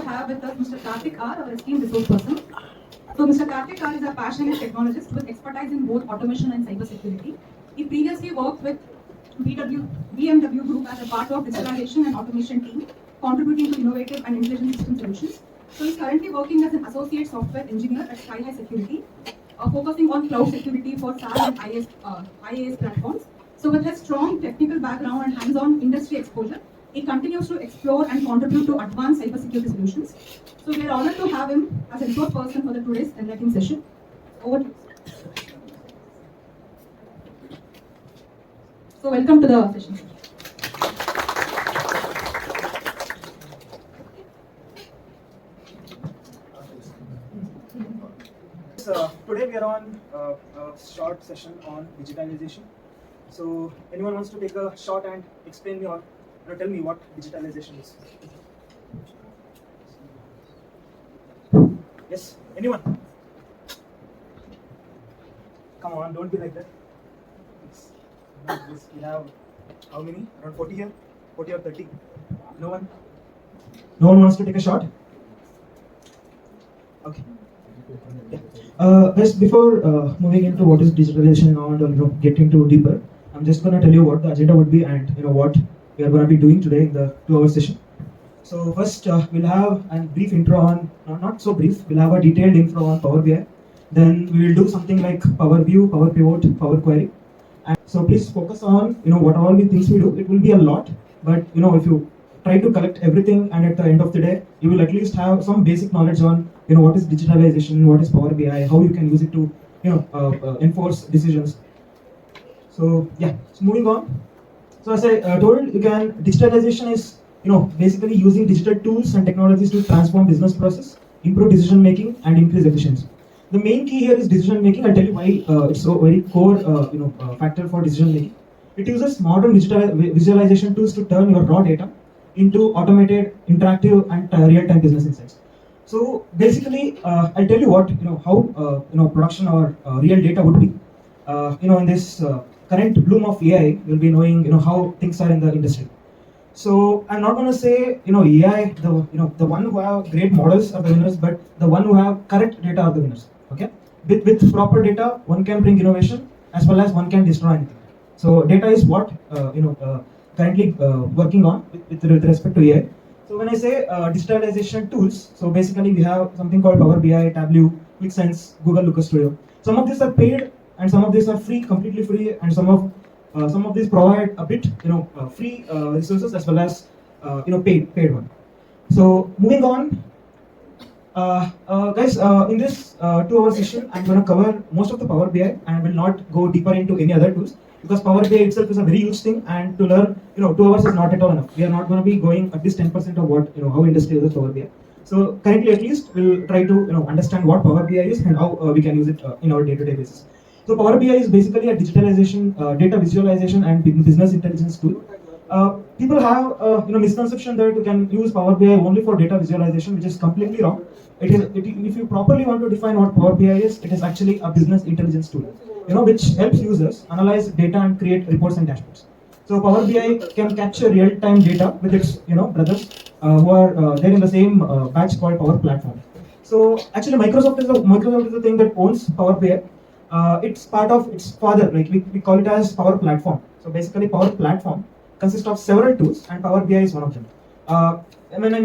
have with us Mr. Karthik R, our esteemed resource person. So Mr. Karthik R is a passionate technologist with expertise in both automation and cybersecurity. He previously worked with BMW Group as a part of digitalization and automation team, contributing to innovative and intelligent system solutions. So he's currently working as an associate software engineer at Skyhigh Security, focusing on cloud security for SaaS and IaaS platforms. So with his strong technical background and hands-on industry exposure, he continues to explore and contribute to advanced cybersecurity solutions. So we are honored to have him as a resource person for today's enlightening session. Over to you. So welcome to the session. Today we are on a short session on digitalization. So anyone wants to take a shot and explain me or tell me what digitalization is? Yes, anyone? Come on, don't be like that. We have how many? Around 40 here? 40 or 30? No one? No one wants to take a shot? Okay. Just before moving into what is digitalization and get into deeper, I'm just going to tell you what the agenda would be and what we are going to be doing today in the 2-hour session. So first we'll have a brief intro on, not so brief, we'll have a detailed intro on Power BI. Then we will do something like Power View, Power Pivot, Power Query. And so please focus on what all the things we do. It will be a lot, but if you try to collect everything and at the end of the day, you will at least have some basic knowledge on what is digitalization, what is Power BI, how you can use it to enforce decisions. So yeah, so moving on. So as I told, digitalization is basically using digital tools and technologies to transform business process, improve decision making, and increase efficiency. The main key here is decision making. I'll tell you why it's so very core factor for decision making. It uses modern digital visualization tools to turn your raw data into automated, interactive, and real-time business insights. So basically, I'll tell you what how production or real data would be. In this current bloom of AI, you'll be knowing how things are in the industry. So I'm not going to say AI the one who have great models are the winners, but the one who have correct data are the winners. Okay, with proper data, one can bring innovation as well as one can destroy anything. So data is what currently working on with respect to AI. So when I say digitalization tools, so basically we have something called Power BI, Tableau, ClickSense, Google Looker Studio. Some of these are paid and some of these are free, completely free, and some of these provide a bit free resources as well as paid one. So moving on, guys, in this 2-hour session, I'm going to cover most of the Power BI and will not go deeper into any other tools because Power BI itself is a very huge thing, and to learn 2 hours is not at all enough. We are not going to be going at least 10% of what how industry uses Power BI. So currently, at least, we'll try to understand what Power BI is and how we can use it in our day-to-day basis. So Power BI is basically a digitalization, data visualization, and business intelligence tool. People have misconception that you can use Power BI only for data visualization, which is completely wrong. If you properly want to define what Power BI is, it is actually a business intelligence tool, which helps users analyze data and create reports and dashboards. So Power BI can capture real-time data with its brothers who are there in the same batch called Power Platform. So actually, Microsoft is the thing that owns Power BI. It's part of its father, like we call it as Power Platform. So basically, Power Platform consists of several tools, and Power BI is one of them. When I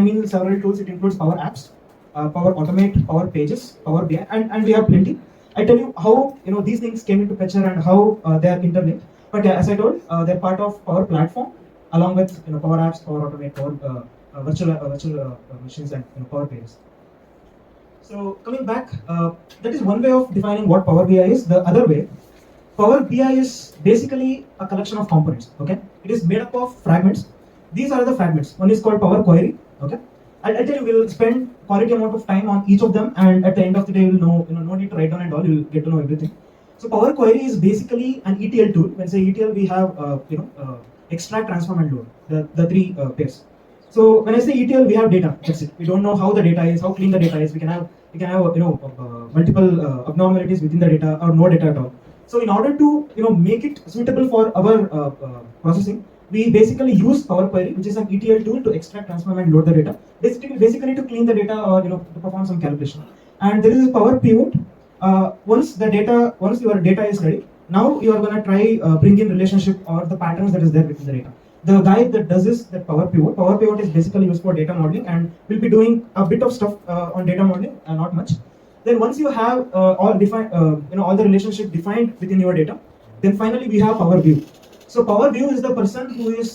mean several tools, it includes Power Apps, Power Automate, Power Pages, Power BI, and we have plenty. I tell you how these things came into picture and how they are interlinked. But as I told, they're part of Power Platform along with Power Apps, Power Automate, Power virtual machines, and Power Pages. So coming back, that is one way of defining what Power BI is. The other way, Power BI is basically a collection of components. Okay, it is made up of fragments. These are the fragments. One is called Power Query. Okay, I'll tell you, we'll spend quality amount of time on each of them, and at the end of the day, you'll know, no need to write down and all. You'll get to know everything. So Power Query is basically an ETL tool. When I say ETL, we have extract, transform, and load. The three pairs. So when I say ETL, we have data. That's it. We don't know how the data is, how clean the data is. We can have multiple abnormalities within the data or no data at all. So in order to make it suitable for our processing, we basically use Power Query, which is an ETL tool to extract, transform, and load the data. Basically to clean the data or to perform some calculation. And there is a Power Pivot. Once your data is ready, now you are going to try bring in relationship or the patterns that is there within the data. The guy that does this, that Power Pivot. Power Pivot is basically used for data modeling, and we'll be doing a bit of stuff on data modeling, not much. Then once you have all defined, all the relationship defined within your data, then finally we have Power View. So Power View is the person who is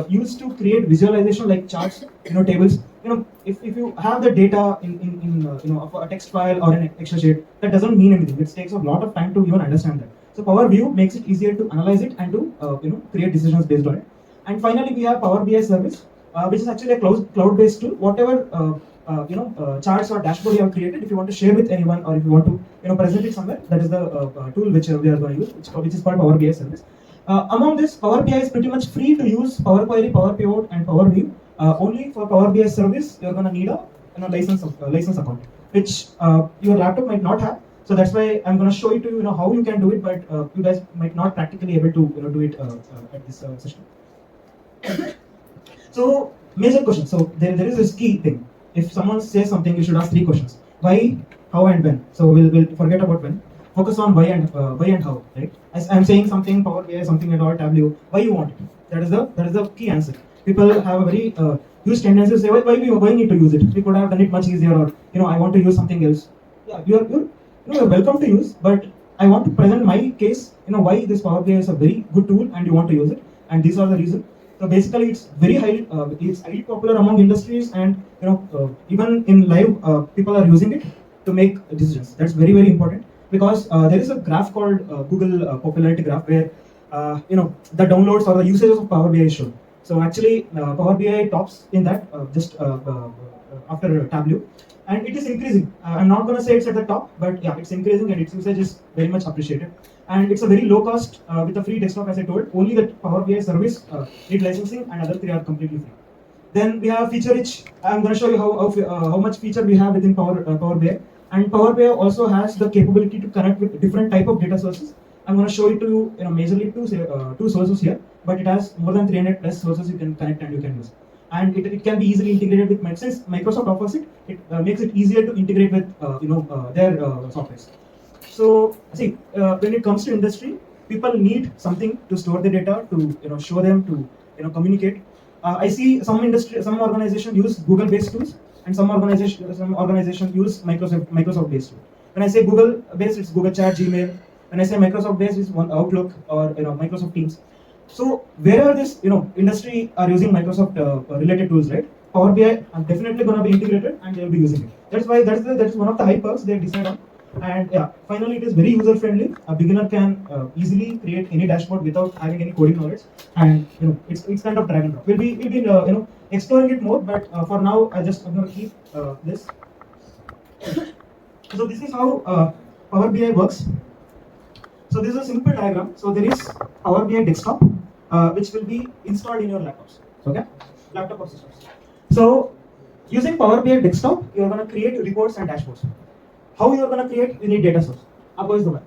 used to create visualization like charts, tables. If you have the data in a text file or an Excel sheet, that doesn't mean anything. It takes a lot of time to even understand that. So Power View makes it easier to analyze it and to create decisions based on it. And finally, we have Power BI service, which is actually a cloud-based tool. Whatever charts or dashboard you have created, if you want to share with anyone or if you want to present it somewhere, that is the tool which we are going to use, which is called Power BI service. Among this, Power BI is pretty much free to use. Power Query, Power Pivot, and Power View. Only for Power BI service, you're going to need a license account, which your laptop might not have. So that's why I'm going to show you how you can do it, but you guys might not practically able to do it at this session. So major questions. So there is this key thing. If someone says something, you should ask 3 questions: why, how, and when. So we'll forget about when. Focus on why and how. Right? As I'm saying something, Power BI, something at all, Tableau. Why you want it? That is the key answer. People have a very huge tendency to say, why we need to use it? We could have done it much easier, or I want to use something else. Yeah, you're welcome to use, but I want to present my case. Why this Power BI is a very good tool and you want to use it, and these are the reasons. So basically, it's very highly popular among industries, and even in live, people are using it to make decisions. That's very, very important, because there is a graph called Google popularity graph where the downloads or the usages of Power BI is shown. So actually, Power BI tops in that just after Tableau, and it is increasing. I'm not going to say it's at the top, but yeah, it's increasing and its usage is very much appreciated. And it's a very low cost with a free desktop, as I told. Only the Power BI service need licensing, and other 3 are completely free. Then we have feature rich. I'm going to show you how much feature we have within Power BI. And Power BI also has the capability to connect with different type of data sources. I'm going to show it to you, majorly two sources here, but it has more than 300 plus sources you can connect and you can use. And it can be easily integrated with, since Microsoft offers it, it makes it easier to integrate with their softwares. So see, when it comes to industry, people need something to store the data, to show them, to communicate. I see some organization use Google-based tools, and some organization use Microsoft-based tools. When I say Google-based, it's Google Chat, Gmail. When I say Microsoft-based, it's Outlook or Microsoft Teams. So wherever this industry are using Microsoft related tools, right? Power BI are definitely going to be integrated, and they will be using it. That's why that is one of the high perks they decide on. And yeah, finally, it is very user friendly. A beginner can easily create any dashboard without having any coding knowledge, and it's kind of drag and drop. We'll be exploring it more, but for now, I'm going to keep this. So this is how Power BI works. So this is a simple diagram. So there is Power BI desktop, which will be installed in your laptops. Okay, laptop or systems. So using Power BI desktop, you are going to create reports and dashboards. How you are going to create? You need data source.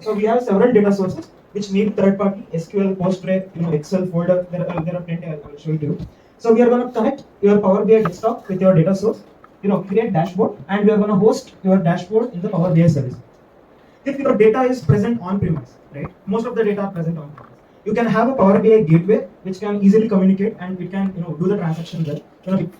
So we have several data sources which need third party, SQL, Postgre, Excel folder. There are plenty. I'll show it to you. So we are going to connect your Power BI desktop with your data source. Create dashboard, and we are going to host your dashboard in the Power BI service. If your data is present on premise, right? Most of the data are present on premise. You can have a Power BI gateway which can easily communicate, and it can do the transaction well.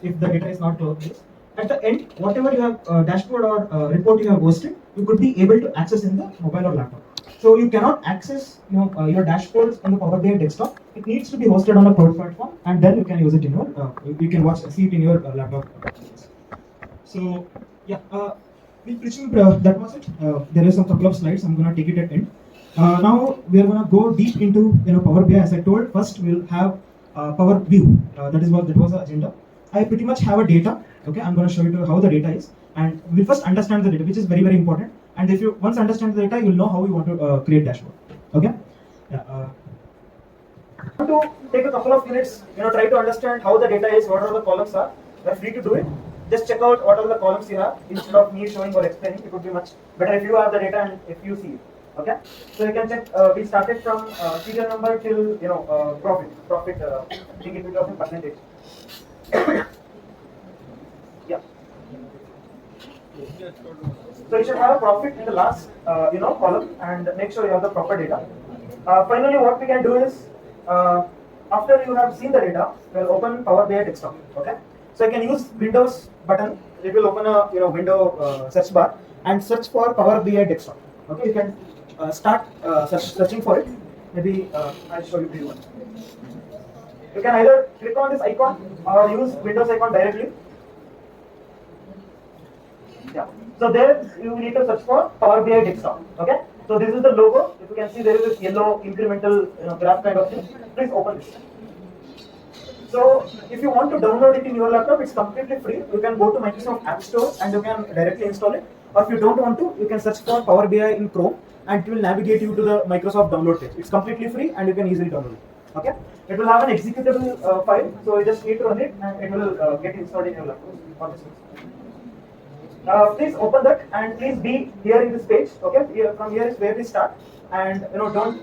If the data is not cloud-based. At the end, whatever you have dashboard or report you have hosted, you could be able to access in the mobile or laptop. So you cannot access your dashboards in the Power BI desktop. It needs to be hosted on a cloud platform, and then you can use it in your you can see it in your laptop. So yeah, we presume that was it. There is a couple of slides. I'm going to take it at end. Now we are going to go deep into Power BI. As I told, first we'll have Power View. That was the agenda. I pretty much have a data. Okay, I'm going to show you how the data is, and we first understand the data, which is very, very important. And if you once understand the data, you'll know how you want to create dashboard. Okay. Yeah. I want to take a couple of minutes, try to understand how the data is, what are the columns are. You're free to do it. Just check out what are the columns you have. Instead of me showing or explaining, it would be much better if you have the data and if you see it. Okay, so you can check. We started from serial number till profit. I think it was in percentage. Yeah. So you should have a profit in the last column and make sure you have the proper data. Finally, what we can do is after you have seen the data, we'll open Power BI desktop. Okay, so you can use Windows button. It will open a window search bar and search for Power BI desktop. Okay, you can start searching for it. Maybe I'll show you one. You can either click on this icon or use Windows icon directly. Yeah. So there you need to search for Power BI desktop. Okay. So this is the logo. If you can see, there is this yellow incremental graph kind of thing. Please open this. So if you want to download it in your laptop, it's completely free. You can go to Microsoft App Store and you can directly install it. Or if you don't want to, you can search for Power BI in Chrome and it will navigate you to the Microsoft download page. It's completely free and you can easily download it. Okay. It will have an executable file, so you just need to run it and it will get installed in your laptop. Please open that and please be here in this page. Okay, from here is where we start, and don't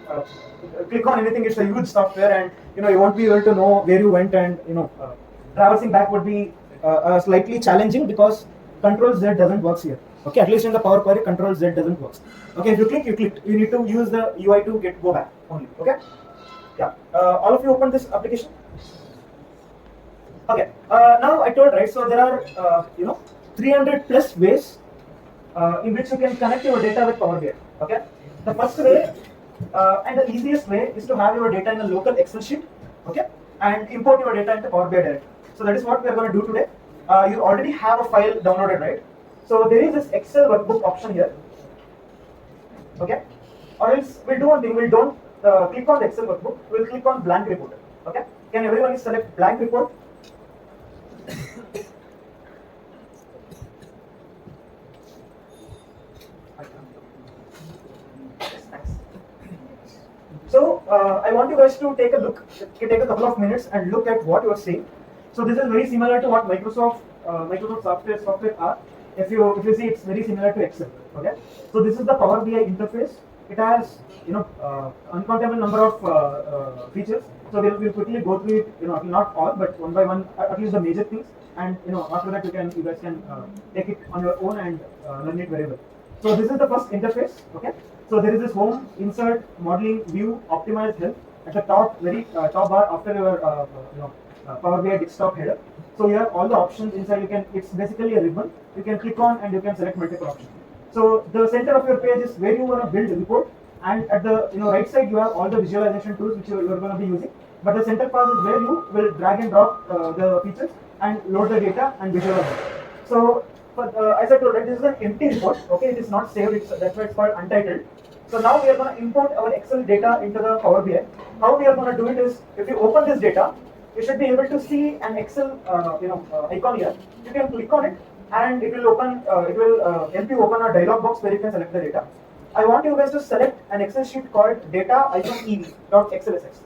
click on anything. It's a huge software, and you won't be able to know where you went, and traversing back would be slightly challenging because Control Z doesn't work here. Okay, at least in the Power Query, Control Z doesn't work. Okay, if you click, you clicked. You need to use the UI to go back only. Okay, yeah. All of you open this application. Okay, now I told, right, so there are 300 plus ways in which you can connect your data with Power BI. Okay, the first way and the easiest way is to have your data in a local Excel sheet. Okay, and import your data into Power BI directly. So that is what we are going to do today. You already have a file downloaded, right? So there is this Excel workbook option here. Okay, or else we'll do one thing. We'll don't click on the Excel workbook. We'll click on blank report. Okay, can everyone select blank report? So I want you guys to take a look, take a couple of minutes and look at what you are seeing. So this is very similar to what Microsoft software are. If you see, it's very similar to Excel. Okay. So this is the Power BI interface. It has uncountable number of features. So we'll quickly go through it. Not all, but one by one, at least the major things. And after that, you guys can take it on your own and learn it very well. So this is the first interface. Okay. So there is this home, insert, modeling, view, optimize, help at the top, very top bar after your Power BI desktop header. So you have all the options inside. It's basically a ribbon. You can click on and you can select multiple options. So the center of your page is where you want to build a report, and at the right side you have all the visualization tools which you are going to be using. But the center part is where you will drag and drop the features and load the data and visualize it. So, as I told, right, this is an empty report. Okay, it is not saved. That's why it's called untitled. So now we are going to import our Excel data into the Power BI. How we are going to do it is, if you open this data, you should be able to see an Excel icon here. You can click on it, and it will open. It will help you open a dialog box where you can select the data. I want you guys to select an Excel sheet called data-ev.xlsx.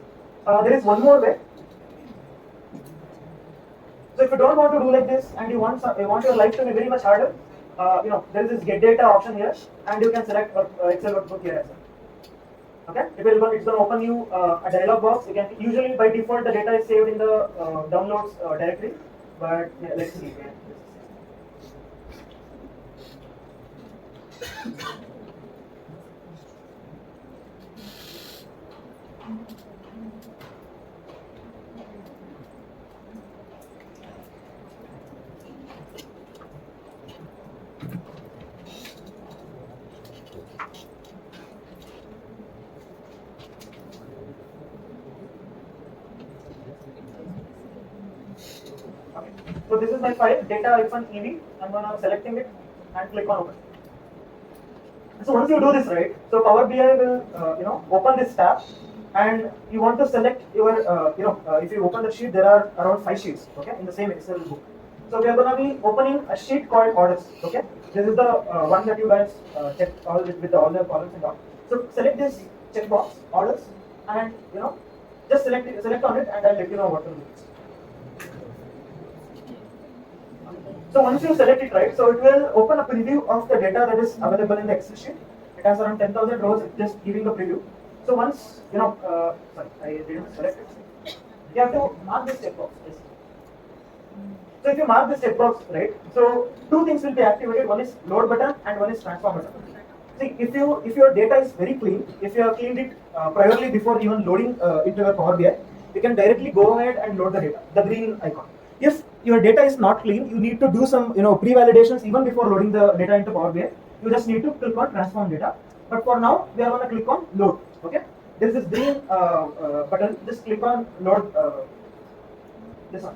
There is one more way. So if you don't want to do like this and you want your life to be very much harder, there is this get data option here, and you can select Excel workbook here as well. Okay, it's going to open you a dialog box. You can usually by default the data is saved in the downloads directory, but yeah, let's see. So this is my file, data-ev. I'm gonna selecting it and click on open. So once you do this, right, so Power BI will open this tab, and you want to select your if you open the sheet, there are around 5 sheets, okay, in the same Excel book. So we are gonna be opening a sheet called orders. Okay, this is the one that you guys checked all with all the columns and all. So select this checkbox orders, and just select on it, and I'll let you know what to do. So once you select it, right, so it will open a preview of the data that is available in the Excel sheet. It has around 10,000 rows. Just giving a preview. So once sorry, I didn't select it. You have to mark this checkbox. Yes. So if you mark this checkbox, right? So two things will be activated. One is load button and one is transform button. See, if your data is very clean, if you have cleaned it priorly before even loading into your Power BI, you can directly go ahead and load the data, the green icon. If your data is not clean, you need to do some pre-validations even before loading the data into Power BI. You just need to click on transform data. But for now, we are going to click on load. Okay, there is this green button. Just click on load. This one.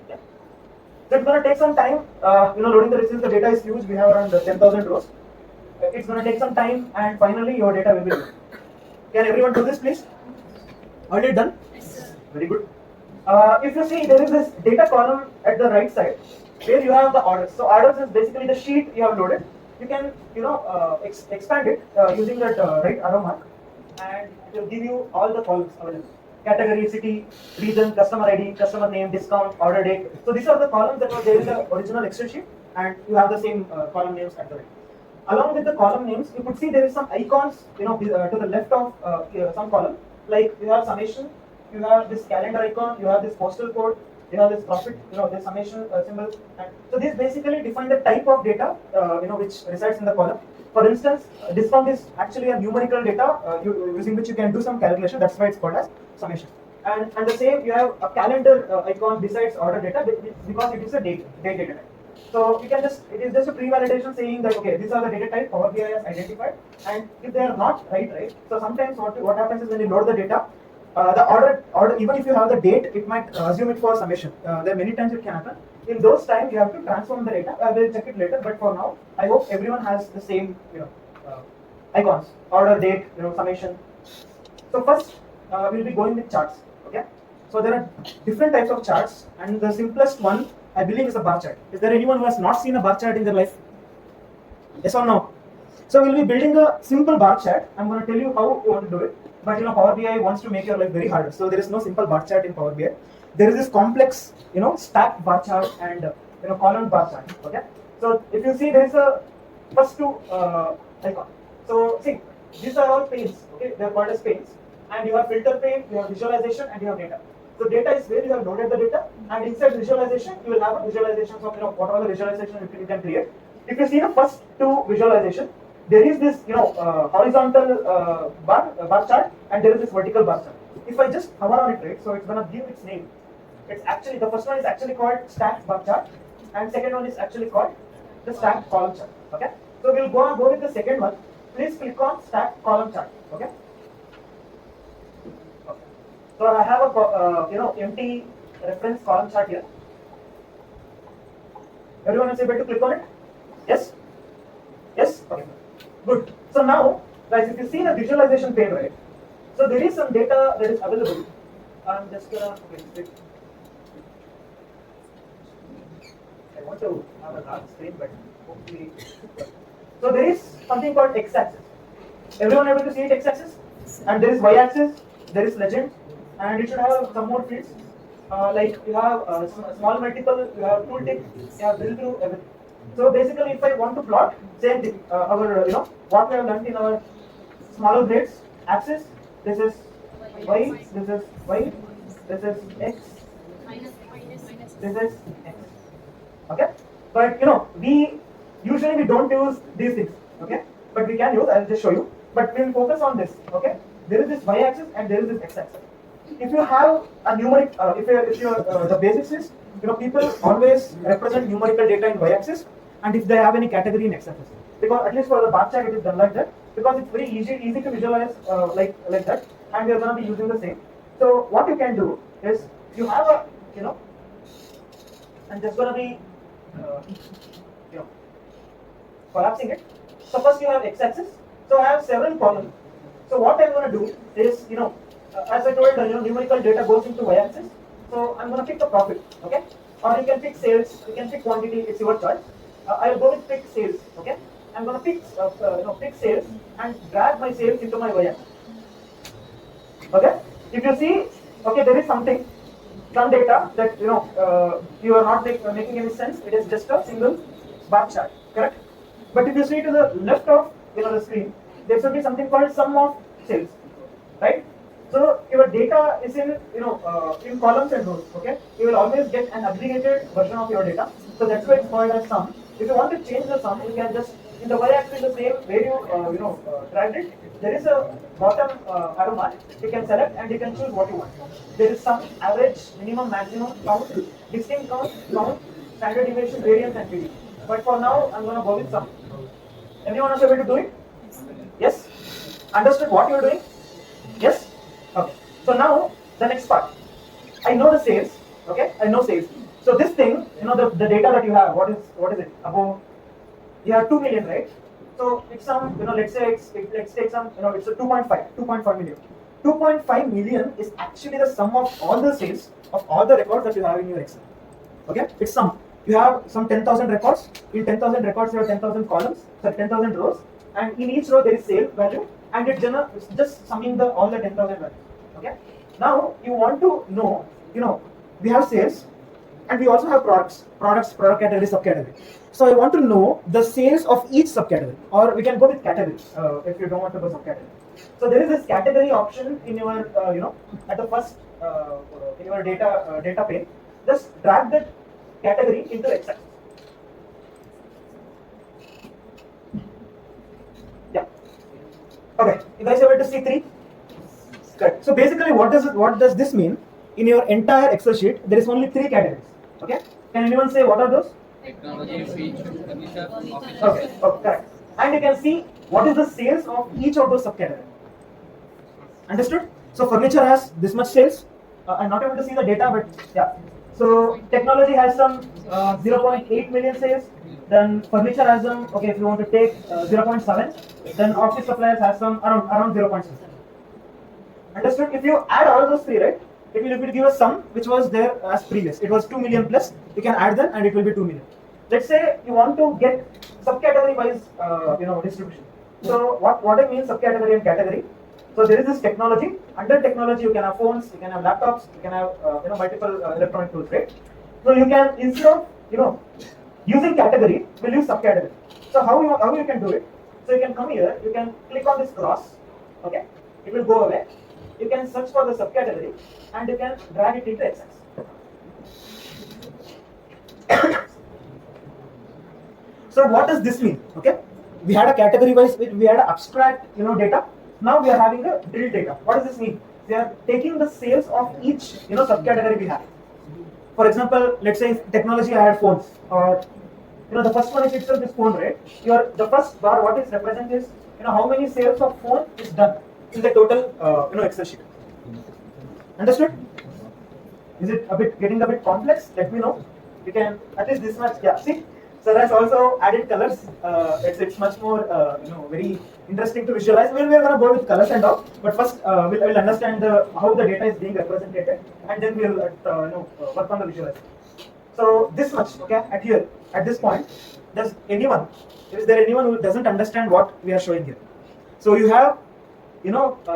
Yeah. So it's going to take some time. Loading the results. The data is huge. We have around 10,000 rows. It's going to take some time, and finally your data will be loaded. Can everyone do this, please? Already done? Yes. Very good. If you see, there is this data column at the right side where you have the orders. So orders is basically the sheet you have loaded. You can expand it using that right arrow mark, and it will give you all the columns available. Category, city, region, customer ID, customer name, discount, order date. So these are the columns that were there in the original Excel sheet, and you have the same column names at the right. Along with the column names, you could see there is some icons, to the left of some column. Like you have summation, you have this calendar icon, you have this postal code, you have this profit, this summation symbol. And so these basically define the type of data, which resides in the column. For instance, discount is actually a numerical data using which you can do some calculation. That's why it's called as summation. And the same, you have a calendar icon besides order data because it is a date data type. So you can it is just a pre-validation saying that okay, these are the data type Power BI has identified, and if they are not right. So sometimes what happens is when you load the data, the order even if you have the date, it might assume it for summation. There are many times it can happen. In those times, you have to transform the data. I will check it later, but for now, I hope everyone has the same icons: order, date, summation. So first, we'll be going with charts. Okay. So there are different types of charts, and the simplest one, I believe, is a bar chart. Is there anyone who has not seen a bar chart in their life? Yes or no? So we'll be building a simple bar chart. I'm going to tell you how you want to do it. But Power BI wants to make your life very hard. So there is no simple bar chart in Power BI. There is this complex, stacked bar chart and column bar chart. Okay. So if you see, there is a first two icon. So see, these are all panes. Okay, they are called as panes. And you have filter pane, you have visualization, and you have data. So data is where you have loaded the data, and inside visualization, you will have visualizations of what are the visualization you can create. If you see the first two visualization, there is this horizontal bar chart, and there is this vertical bar chart. If I just hover on it, right, so it's gonna give its name. It's actually the first one is actually called stacked bar chart, and second one is actually called the stacked column chart. Okay, so we'll go with the second one. Please click on stacked column chart. Okay. So I have a empty reference column chart here. Everyone is able to click on it? Yes? Yes? Okay. Good. So now, guys, if you see the visualization pane, right? So there is some data that is available. I'm just gonna wait. I want to have a large screen, but hopefully. So there is something called x-axis. Everyone able to see it? X-axis? And there is y-axis. There is legend. And it should have some more fields, like you have small multiple, you have tooltip, you have drill through, everything. So basically, if I want to plot, same thing, our what we have learned in our smaller grades, axis, this is y, this is y, this is x, this is x. Okay, but we usually don't use these things. Okay, but we can use. I'll just show you. But we will focus on this. Okay, there is this y-axis and there is this x-axis. If you have a numeric, if you the basics is, people always represent numerical data in y-axis, and if they have any category in x-axis, because at least for the bar chart it is done like that, because it's very easy to visualize like that, and we are going to be using the same. So what you can do is you have a and just going to be collapsing it. So first you have x-axis. So I have several columns. So what I'm going to do is as I told, numerical data goes into y-axis. So I'm going to pick the profit, okay? Or you can pick sales, you can pick quantity. It's your choice. I'll go with pick sales, okay? I'm going to pick pick sales and drag my sales into my y-axis. Okay? If you see, okay, there is some data that you are not making any sense. It is just a single bar chart, correct? But if you see to the left of the screen, there should be something called sum of sales, right? So your data is in columns and rows. Okay, you will always get an aggregated version of your data. So that's why it's called as sum. If you want to change the sum, you can just in the y-axis the same where you dragged it. There is a bottom arrow mark. You can select and you can choose what you want. There is sum, average, minimum, maximum, count, distinct count, standard deviation, variance, and PD. But for now, I'm going to go with sum. Anyone else able to do it? Yes. Understood what you are doing? Yes. Okay. So now the next part. I know the sales. Okay. I know sales. So this thing, the data that you have. What is it? About you have 2 million, right? So it's some, let's take some, it's a 2.5 million. 2.5 million is actually the sum of all the sales of all the records that you have in your Excel. Okay, it's sum. You have some 10,000 records. In 10,000 records, you have 10,000 columns, so 10,000 rows, and in each row there is sale value, and it's just summing all the 10,000 values. Okay. Now you want to know, we have sales, and we also have product category, subcategory. So I want to know the sales of each subcategory, or we can go with category if you don't want to go subcategory. So there is this category option in your, at the first in your data pane. Just drag that category into X-axis. Yeah. Okay. You guys are able to see 3? Correct. So basically, what does this mean? In your entire Excel sheet, there is only 3 categories. Okay. Can anyone say what are those? Technology, speech, furniture, office. Okay. Oh, correct. And you can see what is the sales of each of those subcategories. Understood? So furniture has this much sales. I'm not able to see the data, but yeah. So technology has some 0.8 million sales. Then furniture has some. Okay, if you want to take 0.7, then office suppliers has some around 0.6. Understood? If you add all those 3, right, it will give a sum which was there as previous. It was 2 million plus. You can add them, and it will be 2 million. Let's say you want to get subcategory wise, distribution. So what I mean subcategory and category. So there is this technology. Under technology, you can have phones, you can have laptops, you can have multiple electronic tools, right? So you can, instead of using category, we'll use subcategory. So how you can do it? So you can come here, you can click on this cross. Okay, it will go away. You can search for the subcategory and you can drag it into X-axis. So what does this mean? Okay, we had a category wise, we had an abstract data. Now we are having a drilled data. What does this mean? We are taking the sales of each subcategory we have. For example, let's say if technology I had phones, or the first one is itself is phone, right? The first bar what is represent is how many sales of phone is done in the total Excel sheet. Understood? Is it getting a bit complex? Let me know. You can at least this much. Yeah, see. So that's also added colors. It's much more very interesting to visualize. We're going to go with colors and all, but first we'll understand how the data is being represented, and then we'll work on the visualization. So this much, okay, at this point, is there anyone who doesn't understand what we are showing here? So you have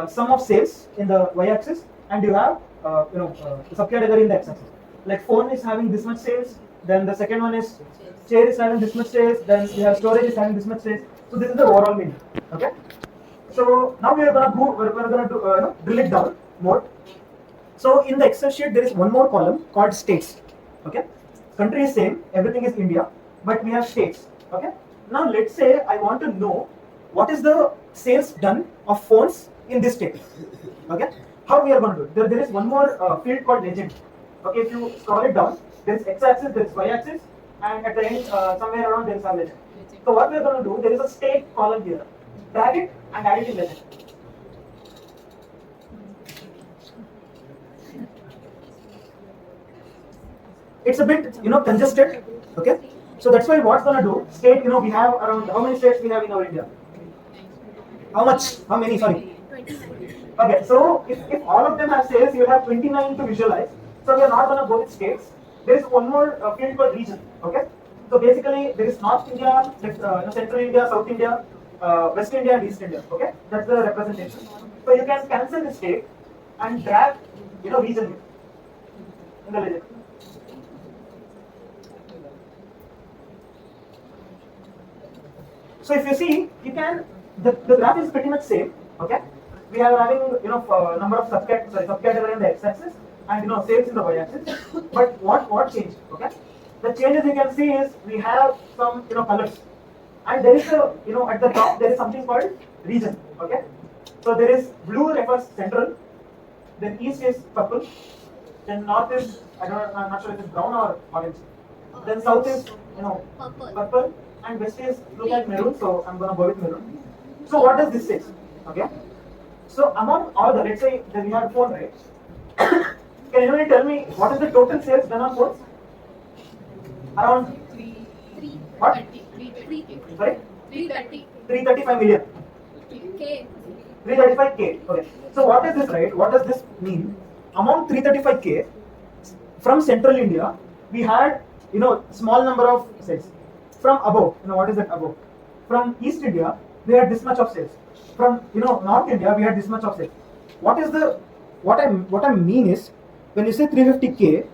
sum of sales in the y-axis, and you have the subcategory in the x-axis. Like phone is having this much sales, then the second one is chair is having this much sales, then you have storage is having this much sales. So this is the overall meaning. Okay. So now we're gonna drill it down more. So in the Excel sheet there is one more column called states. Okay. Country is same, everything is India, but we have states. Okay. Now let's say I want to know what is the sales done of phones in this state. Okay. How we are going to do it? There is one more field called legend. Okay. If you scroll it down, there is x-axis, there is y-axis, and at the end somewhere around there is some legend. So what we are going to do? There is a state column here. Drag it and add it in legend. It's a bit congested. Okay. So that's why what's going to do? State we have around how many states we have in our India? How much? How many? Sorry. 29. Okay. So if all of them have sales, you have 29 to visualize. So we are not going to go with states. There is one more field called region. Okay. So basically, there is North India, Central India, South India, West India, and East India. Okay, that's the representation. So you can cancel the state and drag, region here in the legend. So if you see, you can the graph is pretty much same. Okay, we are having number of subcategory in the x-axis and sales in the y-axis. But what changed? Okay, the changes you can see is we have some colors, and there is a at the top there is something called region. Okay, so there is blue refers central, then east is purple, then north is I'm not sure if it's brown or orange. Then south is purple, and west is look like maroon. So I'm gonna go with maroon. So what does this say? Okay. So among all the, let's say that we have phone, right? Can anyone tell me what is the total sales done on phones? Around what? Sorry? 335 million. 335k. Okay. So what is this, right? What does this mean? Among 335k from central India, we had small number of sales. From above, what is that above? From East India, we had this much of sales. From North India, we had this much of sales. What I mean is, when you say 350k,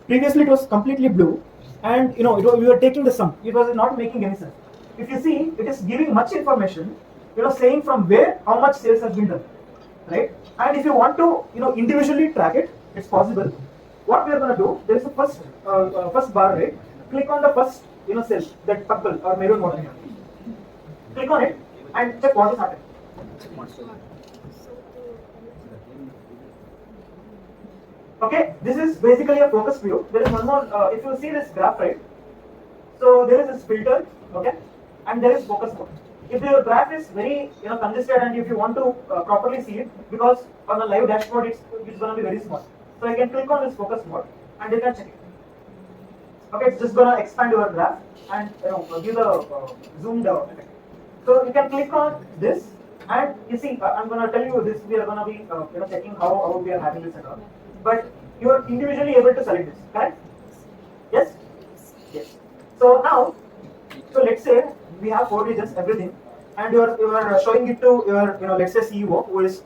previously it was completely blue, and we were taking the sum. It was not making any sense. If you see, it is giving much information, saying from where how much sales has been done, right? And if you want to individually track it, it's possible. What we are going to do, there is a first bar, right? Click on the first cell, that purple or maroon one. Click on it and check what is happening. Okay, this is basically a focus view. There is one more. If you see this graph, right? So there is this filter, okay, and there is focus mode. If your graph is very congested, and if you want to properly see it, because on a live dashboard it's going to be very small. So you can click on this focus mode and you can check it. Okay, it's just going to expand your graph and give the zoomed out effect. So you can click on this, and you see I'm going to tell you this. We are going to be checking how we are having this and all. But you are individually able to select this, correct? Yes. Yes. So now, let's say we have 4 digits, everything, and you are showing it to your let's say CEO who is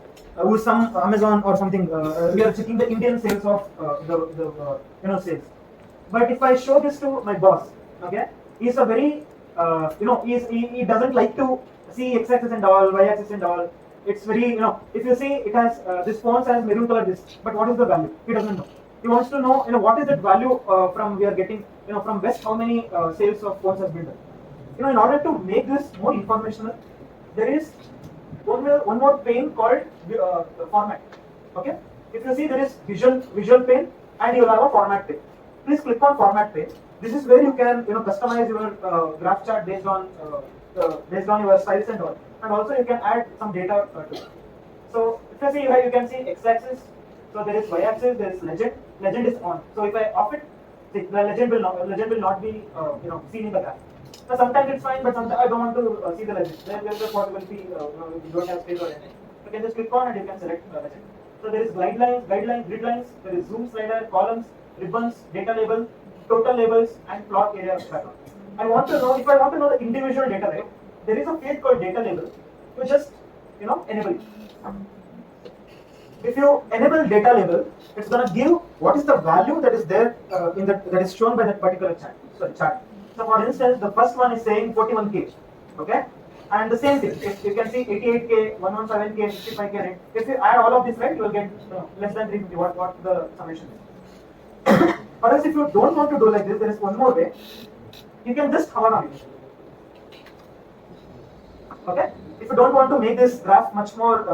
some Amazon or something. We are checking the Indian sales of the sales. But if I show this to my boss, okay, he's a very he doesn't like to see x-axis and all, y-axis and all. It's very if you see it has this font has maroon color this, but what is the value? He doesn't know. He wants to know what is that value from we are getting from West, how many sales of phones has been done. In order to make this more informational, there is one more pane called format. Okay, if you see there is visual pane, and you will have a format pane. Please click on format pane. This is where you can customize your graph chart based on your styles and all, and also you can add some data to it. So if you see here, you can see x-axis. So there is y-axis, there is legend. Legend is on. So if I off it, the legend will not be seen in the graph. Now sometimes it's fine, but sometimes I don't want to see the legend. Then there is a possibility you don't have space or anything. You can just click on and you can select legend. So there is guidelines, grid lines. There is zoom slider, columns, ribbons, data label, total labels, and plot area background. I want to know if I want to know the individual data, right? There is a field called data label. You just enable it. If you enable data label, it's going to give what is the value that is there that is shown by that particular chart. So for instance, the first one is saying 41k, okay, and the same thing. If you can see 88k, 117k, 65k, right? If you add all of this, right, you will get less than 350. What the summation is. Or else, if you don't want to do like this, there is one more way. You can just hover on it. Okay. If you don't want to make this graph much more,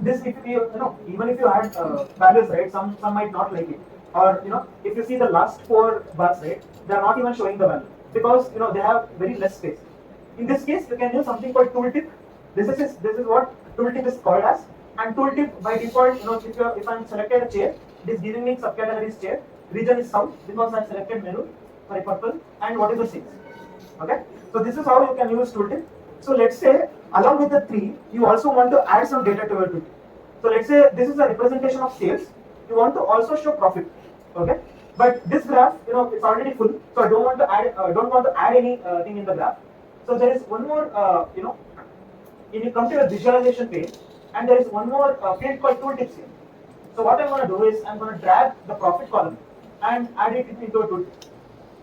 this if you even if you add values, right, some might not like it. Or if you see the last 4 bars, right, they are not even showing the value because they have very less space. In this case, you can use something called tooltip. This is what tooltip is called as. And tooltip by default, if I'm selected a chair, it is giving me subcategory is chair. Region is south because I selected purple, and what is the 6? Okay. So this is how you can use tooltip. So let's say along with the 3, you also want to add some data to your tooltip. So let's say this is a representation of sales. You want to also show profit. Okay, but this graph, it's already full, so I don't want to add anything in the graph. So there is one more, you come to your visualization page, and there is one more field called tooltips here. So what I'm going to do is I'm going to drag the profit column and add it into a tooltip.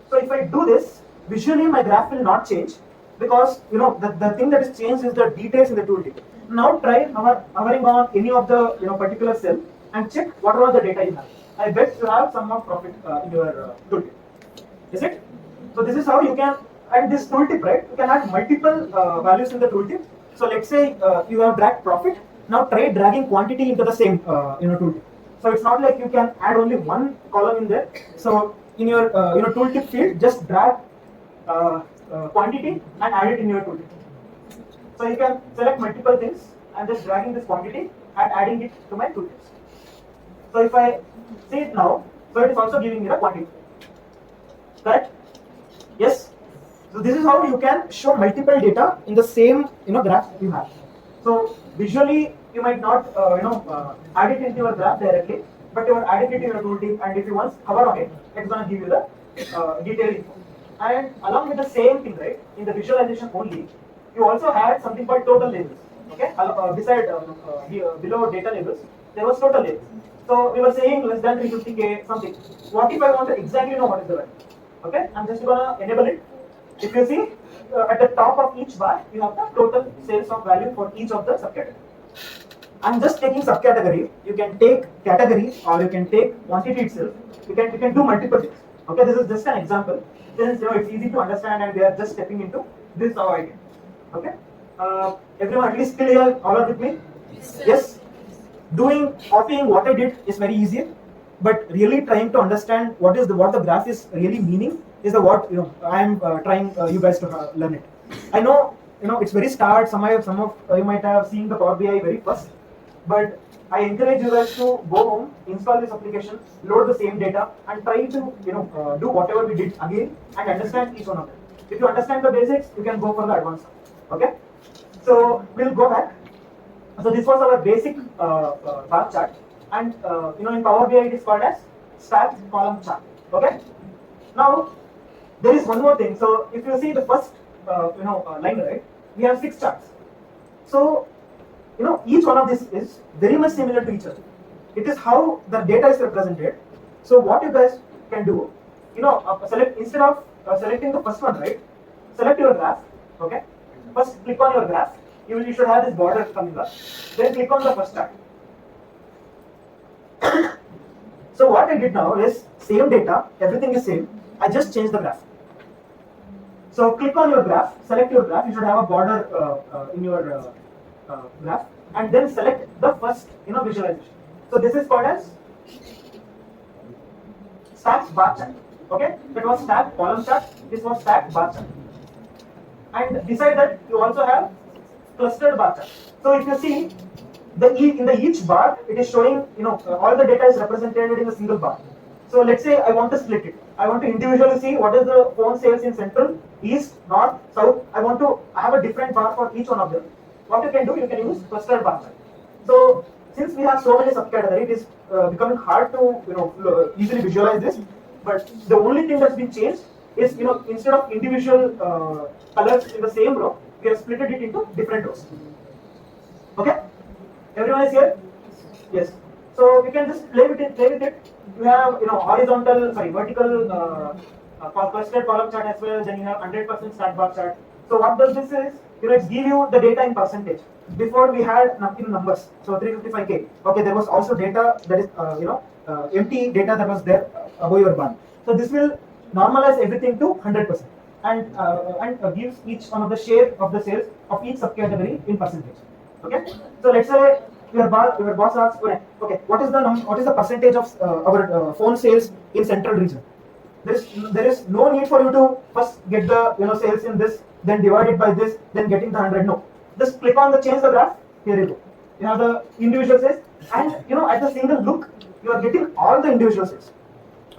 So if I do this, visually my graph will not change, because the thing that is changed is the details in the tooltip. Now try hovering on any of the particular cell and check what are the data you have. I bet you have some of profit in your tooltip. Is it? So this is how you can, and this tooltip, right? You can add multiple values in the tooltip. So let's say you have dragged profit. Now try dragging quantity into the same tooltip. So it's not like you can add only one column in there. So in your tooltip field, just drag quantity and add it in your tooltip. So you can select multiple things and just dragging this quantity and adding it to my tooltips. So if I see it now, so it is also giving me the quantity. Correct? Yes. So this is how you can show multiple data in the same graph you have. So visually you might not add it into your graph directly, but you are adding it to your tooltip, and if you once hover on it, it's going to give you the detailed info. And along with the same thing, right, in the visualization only, you also had something called total labels. Okay, beside below data labels, there was total labels. So we were saying less than 350k something. What if I want to exactly know what is the value? Okay, I'm just gonna enable it. If you see at the top of each bar, you have the total sales of value for each of the subcategories. I'm just taking subcategory. You can take category or you can take quantity itself. You can do multiple things. Okay, this is just an example. Since it's easy to understand and we are just stepping into this how I did. Okay, everyone at least still here, all are with me? Yes. Copying what I did is very easy, but really trying to understand what the graph is really meaning is the what I am trying you guys to learn it. I know it's very start. Some of you might have seen the Power BI very first, but I encourage you guys to go home, install this application, load the same data, and try to do whatever we did again and understand each one of them. If you understand the basics, you can go for the advanced stuff. Okay, so we'll go back. So this was our basic bar chart, and in Power BI it is called as stacked column chart. Okay. Now there is one more thing. So if you see the first line, right, we have 6 charts. So each one of this is very much similar to each other. It is how the data is represented. So what you guys can do, select instead of selecting the first one, right? Select your graph. Okay. First click on your graph. You should have this border coming up. Then click on the first chart. So what I did now is same data, everything is same. I just changed the graph. So click on your graph, select your graph. You should have a border in your graph, and then select the first visualization. So this is called as stacked bar chart. Okay, that was stacked column chart. This was stacked bar chart. And beside that, you also have clustered bar chart. So if you see in the each bar, it is showing all the data is represented in a single bar. So let's say I want to split it. I want to individually see what is the phone sales in central, east, north, south. I want to have a different bar for each one of them. What you can do, you can use clustered bar chart. So since we have so many subcategories, it is becoming hard to easily visualize this. But the only thing that's been changed is instead of individual colors in the same row, we have split it into different rows. Okay, everyone is here? Yes. So we can just play with it. You have vertical clustered column chart as well. Then you have 100% stack bar chart. So what does this is? It's give you the data in percentage. Before we had nothing numbers. So 355k. Okay, there was also data that is empty data that was there above your bar. So this will normalize everything to 100% and gives each one of the share of the sales of each subcategory in percentage. Okay. So let's say your boss asks, okay, what is the percentage of our phone sales in central region? There is no need for you to first get the sales in this, then divide it by this, then getting the 100. No, just click on the change the graph. Here you go. You have the individual sales, and at the single look, you are getting all the individual sales.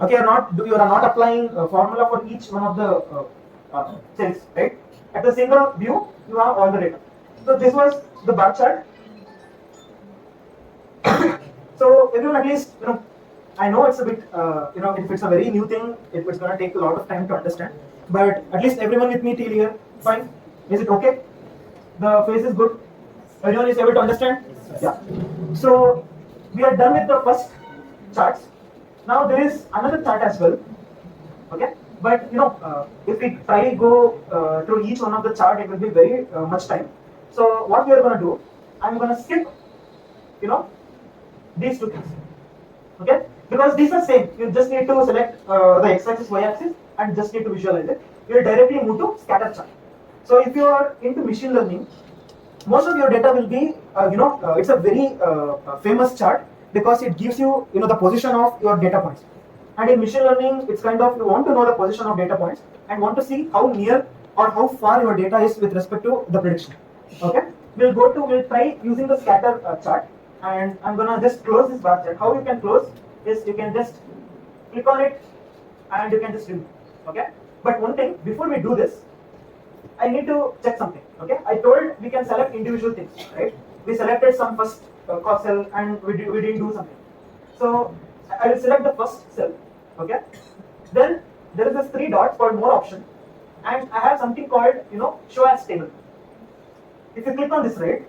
Okay, you are not applying a formula for each one of the sales, right? At the single view, you have all the data. So this was the bar chart. So everyone, at least I know it's a bit if it's a very new thing, it's gonna take a lot of time to understand. But at least everyone with me till here, fine. Is it okay? The face is good. Everyone is able to understand? Yeah. So we are done with the first charts. Now there is another chart as well. Okay. But if we try go through each one of the chart, it will be very much time. So what we are going to do, I'm going to skip, these two things, okay? Because these are same. You just need to select the x-axis, y-axis, and just need to visualize it. You will directly move to scatter chart. So if you are into machine learning, most of your data will be, it's a very famous chart because it gives you, the position of your data points. And in machine learning, it's kind of, you want to know the position of data points and want to see how near or how far your data is with respect to the prediction. Okay, we'll try using the scatter chart, and I'm gonna just close this bar chart. How you can close is you can just click on it and you can just remove. Okay, but one thing before we do this, I need to check something. Okay, I told we can select individual things, right? We selected some first cost cell and we didn't do something. So I will select the first cell. Okay, then there is this 3 dots called more option, and I have something called show as table. If you click on this, right,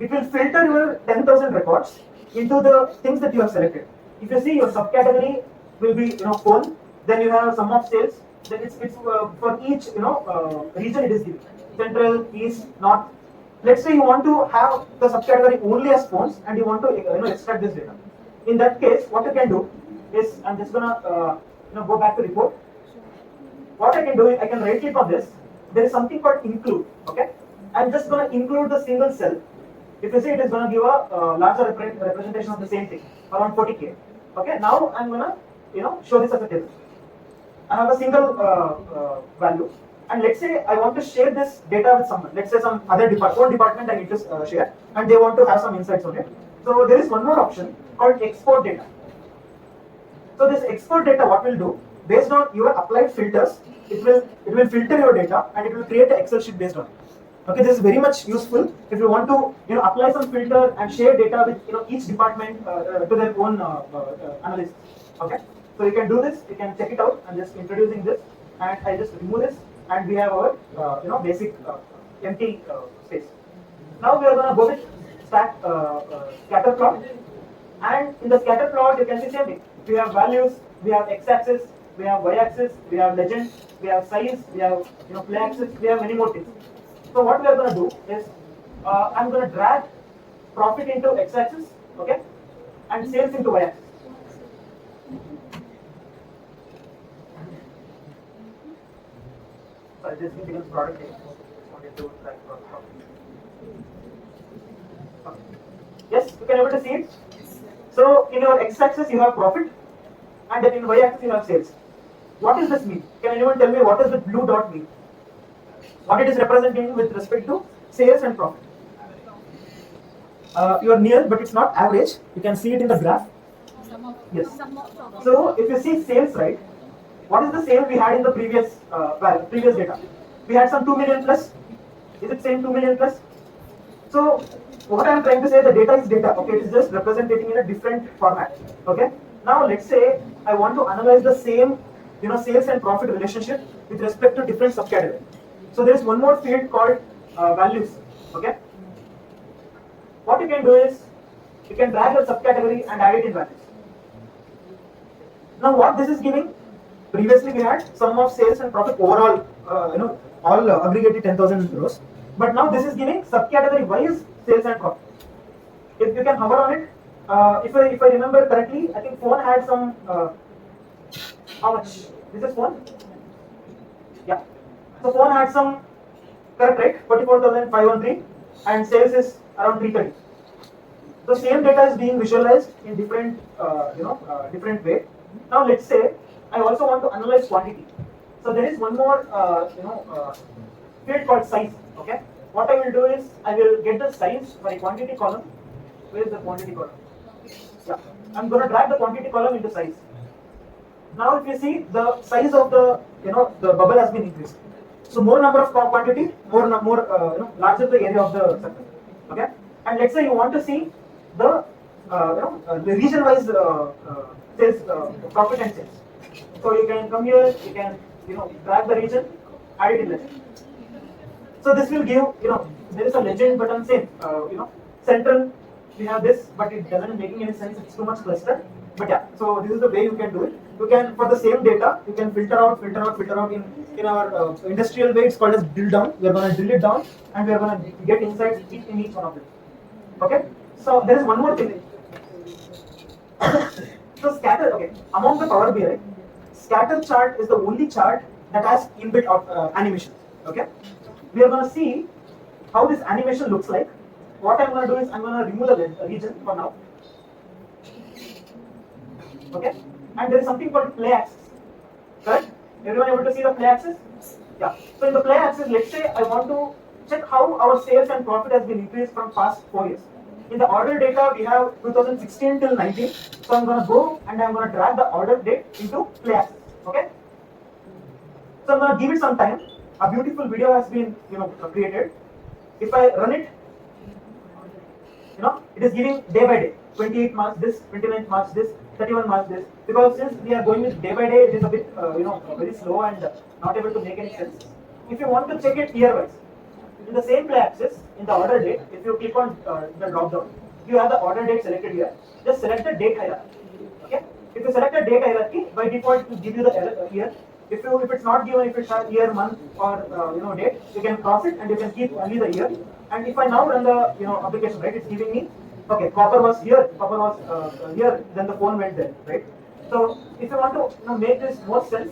it will filter your 10,000 records into the things that you have selected. If you see your subcategory will be phone, then you have sum of sales. Then it's for each region it is given, central, east, north. Let's say you want to have the subcategory only as phones and you want to extract this data. In that case, what you can do is, I'm just gonna go back to report. What I can do is I can right click on this. There is something called include. Okay, I'm just gonna include the single cell. If you see, it is gonna give a larger representation of the same thing, around 40K. Okay, now I'm gonna show this as a table. I have a single value, and let's say I want to share this data with someone. Let's say some other department I need to share, and they want to have some insights on it. So there is one more option called export data. So this export data, what will do, based on your applied filters, it will filter your data and it will create an Excel sheet based on it. Okay, this is very much useful if you want to apply some filter and share data with each department to their own analysis. Okay, so you can do this. You can check it out. I'm just introducing this, and I just remove this, and we have our basic empty space. Now we are going to go with scatter plot, and in the scatter plot you can see same thing. We have values, we have x-axis, we have y-axis, we have legend, we have size, we have play axis, we have many more things. So what we are going to do is I'm going to drag profit into x-axis, okay, and sales into y-axis. Sorry, this becomes product name. Wanted to drag profit. Okay. Yes, you can able to see it. So in your x-axis you have profit, and then in y-axis you have sales. What does this mean? Can anyone tell me what does the blue dot mean? What it is representing with respect to sales and profit? You are near, but it's not average. You can see it in the graph. Yes. So if you see sales, right, what is the sale we had in the previous data? We had some 2 million plus. Is it same 2 million plus? So what I am trying to say, the data is data. Okay, it is just representing in a different format. Okay. Now let's say I want to analyze the same sales and profit relationship with respect to different subcategories. So there is one more field called values. Okay. What you can do is you can drag a subcategory and add it in values. Now what this is giving? Previously we had sum of sales and profit overall, all aggregated 10,000 rows. But now this is giving subcategory wise sales and profit. If you can hover on it, if I remember correctly, I think phone had some. How much? This is phone. Yeah. So phone had some, correct, right? 44,513, and sales is around 330. The same data is being visualized in different, different way. Now let's say I also want to analyze quantity. So there is one more, field called size. Okay. What I will do is I will get the size for a quantity column. Where is the quantity column? Yeah. I'm going to drag the quantity column into size. Now if you see, the size of the the bubble has been increased. So more number of quantity, more larger the area of the circle. Okay, and let's say you want to see the the region wise sales profit and sales. So you can come here, you can drag the region, add it in legend. So this will give there is a legend button, same central, we have this, but it doesn't making any sense. It's too much cluster. But yeah, so this is the way you can do it. You can, for the same data, you can filter out in our industrial way. It's called as drill down. We are going to drill it down, and we are going to get insights in each one of them. Okay. So there is one more thing. So scatter. Okay. Among the Power BI, scatter chart is the only chart that has inbuilt animation. Okay. We are going to see how this animation looks like. What I'm going to do is I'm going to remove the region for now. Okay, and there is something called play axis. Correct? Everyone able to see the play axis? Yeah. So in the play axis, let's say I want to check how our sales and profit has been increased from past 4 years. In the order data, we have 2016 till 19. So I'm going to go and I'm going to drag the order date into play axis. Okay. So I'm going to give it some time. A beautiful video has been created. If I run it, it is giving day by day. 28 March this, 29th March this, 31 March this. Because since we are going with day by day, it is a bit very slow and not able to make any sense. If you want to check it year wise, in the same play axis, in the order date, if you click on the drop down, you have the order date selected here. Just select the date hierarchy. Okay. If you select the date hierarchy, by default it will give you the year. If it's not given, if it's a year, month, or date, you can cross it and you can keep only the year. And if I now run the application, right, it's giving me, okay, copper was here, copper was here, then the phone went there, right? So if you want to make this more sense,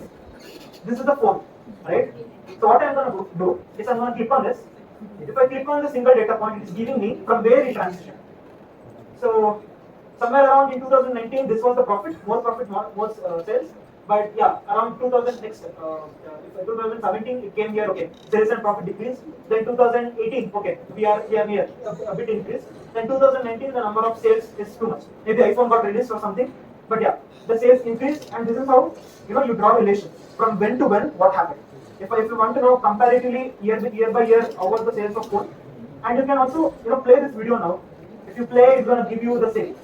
this is the phone, right? So what I'm going to do is I'm going to click on this. If I click on the single data point, it's giving me from where it transitioned. So somewhere around in 2019, this was the profit, more sales. But yeah, around 2017 it came here, okay, sales and profit decreased. Then 2018, okay, we are near a bit increase. Then 2019 the number of sales is too much. Maybe iPhone got released or something. But yeah, the sales increased, and this is how you draw relation from when to when what happened. If you want to know comparatively year by year how was the sales of phone, and you can also play this video now. If you play, it's gonna give you the same.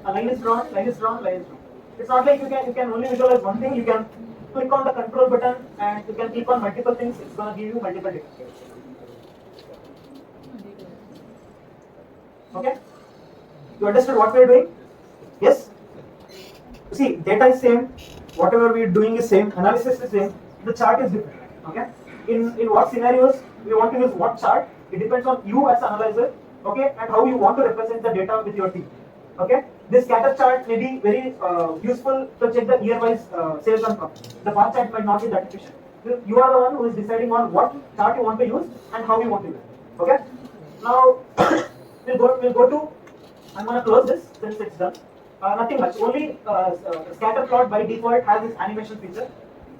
A line is drawn, line is drawn, line is drawn. It's not like you can only visualize one thing. You can click on the control button and you can click on multiple things. It's gonna give you multiple data. Okay? You understood what we are doing? Yes? See, data is same. Whatever we are doing is same. Analysis is same. The chart is different. Okay? In what scenarios we want to use what chart? It depends on you as an analyzer. Okay? And how you want to represent the data with your team. Okay, this scatter chart may be very useful to check the year-wise sales and profit. The bar chart might not be that efficient. You are the one who is deciding on what chart you want to use and how you want to use it. Okay. Now we'll go to. I'm going to close this since it's done. Nothing much. Only scatter plot by default has this animation feature.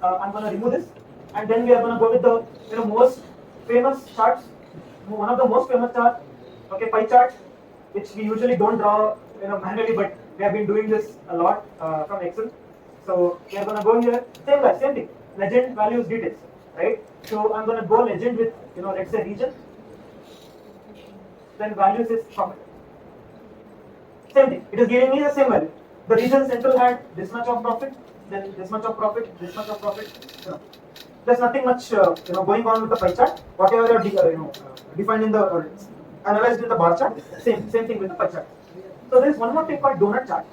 I'm going to remove this, and then we are going to go with the most famous charts. One of the most famous charts. Okay, pie chart, which we usually don't draw manually, but we have been doing this a lot from Excel. So we are going to go here, same thing, legend, values, details, right? So I'm going to go legend with let's say region, then values is profit. Same thing, it is giving me the same value. The region central had this much of profit, then this much of profit, this much of profit. There's nothing much going on with the pie chart. Whatever defined in the analyzed in the bar chart, same thing with the pie chart. So there is one more thing called donut chart.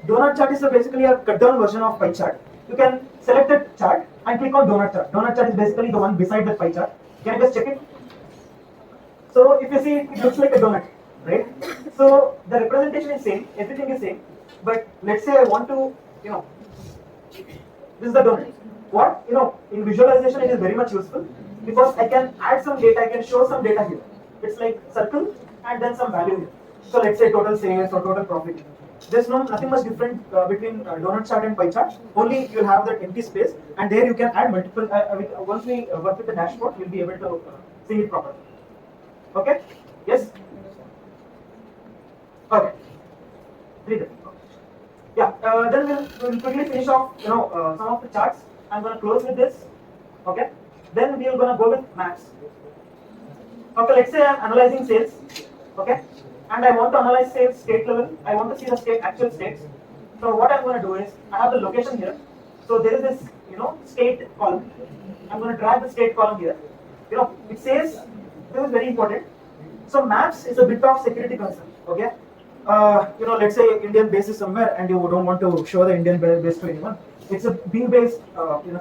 Donut chart is basically a cut down version of pie chart. You can select a chart and click on donut chart. Donut chart is basically the one beside the pie chart. Can you just check it? So if you see, it looks like a donut, right? So the representation is same, everything is same. But let's say I want to, this is the donut. What in visualization it is very much useful because I can add some data, I can show some data here. It's like circle and then some value here. So let's say total sales or total profit. There's nothing much different between donut chart and pie chart. Only you'll have that empty space, and there you can add multiple. Once we work with the dashboard, you'll be able to see it properly. Okay? Yes. Okay. Yeah. Then we'll quickly finish off. Some of the charts. I'm gonna close with this. Okay. Then we're gonna go with maps. Okay. Let's say I'm analyzing sales. Okay. And I want to analyze sales state level. I want to see the actual states. So what I'm going to do is, I have the location here. So there is this, state column. I'm going to drag the state column here. It says, this is very important. So maps is a bit of security concern. Okay. let's say Indian base is somewhere and you don't want to show the Indian base to anyone. It's a bean-based,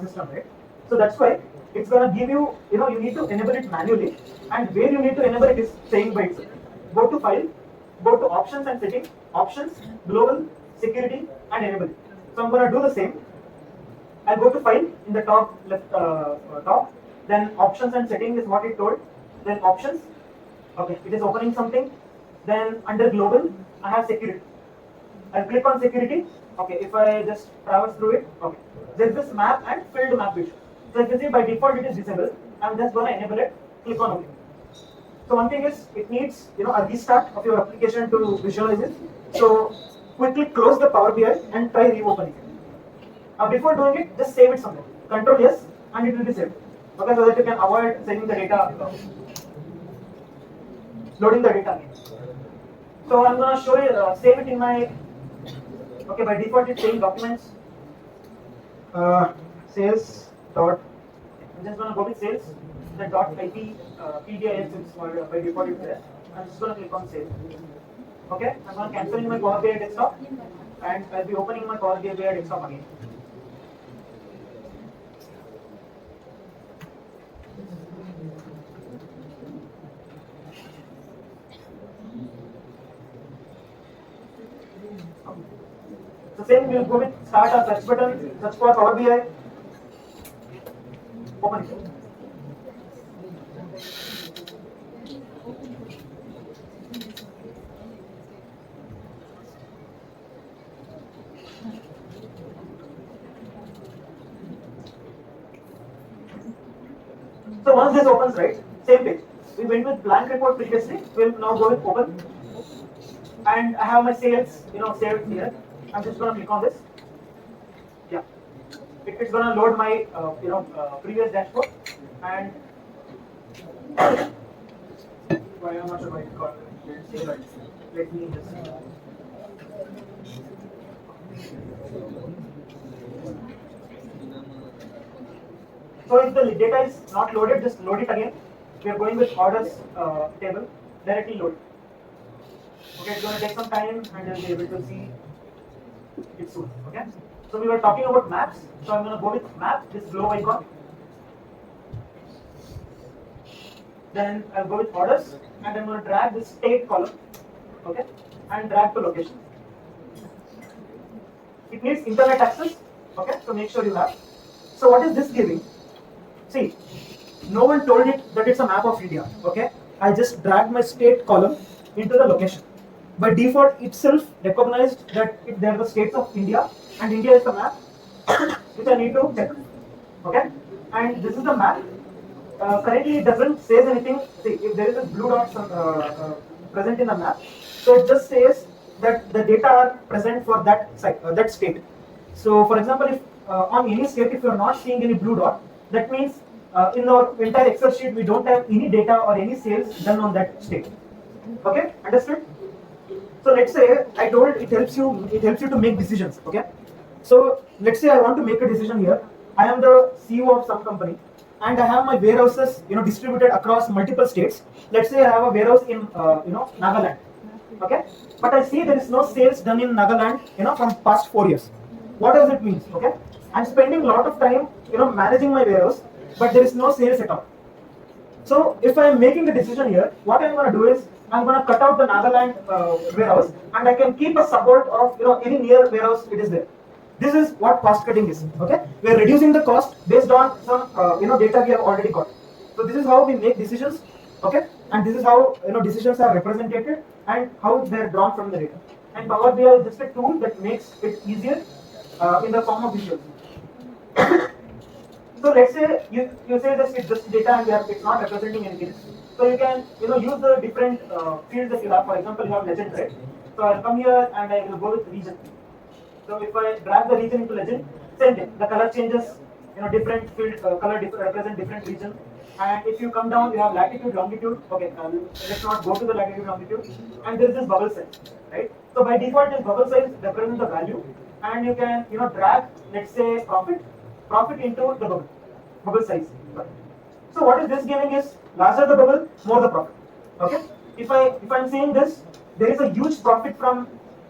system, right? So that's why it's gonna give you, you need to enable it manually, and where you need to enable it is saying by itself. Go to File, go to Options and Settings, Options, Global, Security, and Enable it. So I'm gonna do the same. I'll go to File in the top left, top. Then Options and Settings is what it told. Then Options. Okay, it is opening something. Then under Global, I have Security. I'll click on Security. Okay, if I just traverse through it, okay, there's this map and filled map visual. So if you see by default it is disabled, I'm just going to enable it. Click on OK. So one thing is it needs a restart of your application to visualize it. So quickly close the Power BI and try reopening it. Before doing it, just save it somewhere. Control yes, and it will be saved. Okay, so that you can avoid sending the data, loading the data again. So I'm going to show you, save it in my. Okay, by default it's saying documents, sales dot. I'm just going to go with sales. The dot IP PDIS is by default it's there. I'm just going to click on save. Okay, I'm going to cancel in my Power BI desktop, and I'll be opening my Power BI desktop again. The same we'll go with start or search button, search for Power BI, open it. So once this opens, right, same page. We went with blank report previously, we'll now go with open. And I have my sales, saved here. I'm just going to click on this. Yeah, it's going to load my previous dashboard, and why I'm not sure why it got. Let me just. So if the data is not loaded, just load it again. We are going with orders table, directly load. Okay, it's going to take some time, and you'll be able to see it soon. Okay, so we were talking about maps, so I'm going to go with map, this globe icon. Then I'll go with orders, and I'm going to drag this state column, okay, and drag to location. It needs internet access, okay, so make sure you have. So what is this giving? See, no one told it that it's a map of India, okay. I just dragged my state column into the location. By default itself recognized that there are the states of India, and India is the map which I need to check. Okay, and this is the map. Currently it doesn't say anything. See, if there is a blue dot present in the map, so it just says that the data are present for that site, that state. So for example, if on any state if you are not seeing any blue dot, that means in our entire Excel sheet we don't have any data or any sales done on that state. Okay, understood? So let's say I told it helps you to make decisions. Okay, so let's say I want to make a decision here. I am the CEO of some company, and I have my warehouses distributed across multiple states. Let's say I have a warehouse in Nagaland. Okay, but I see there is no sales done in Nagaland from past 4 years. What does it mean? Okay, I'm spending a lot of time managing my warehouse, but there is no sales at all. So if I am making a decision here, what I'm going to do is I'm going to cut out the Nagaland warehouse, and I can keep a support of any near warehouse it is there. This is what cost cutting is. Okay, we are reducing the cost based on some data we have already got. So this is how we make decisions. Okay, and this is how decisions are represented and how they are drawn from the data. And Power BI is just a tool that makes it easier in the form of visuals. So let's say you say that it's just data and it's not representing anything. So you can use the different fields that you have. For example, you have legend, right? So I'll come here and I will go with region. So if I drag the region into legend, same thing. The color changes. Different field color represent different region. And if you come down, you have latitude, longitude. Okay, let's not go to the latitude, longitude. And there is this bubble size, right? So by default, this bubble size represents the value, and you can drag, let's say, profit into the bubble size. So what is this giving is larger the bubble, more the profit. Okay. if I'm saying this, there is a huge profit from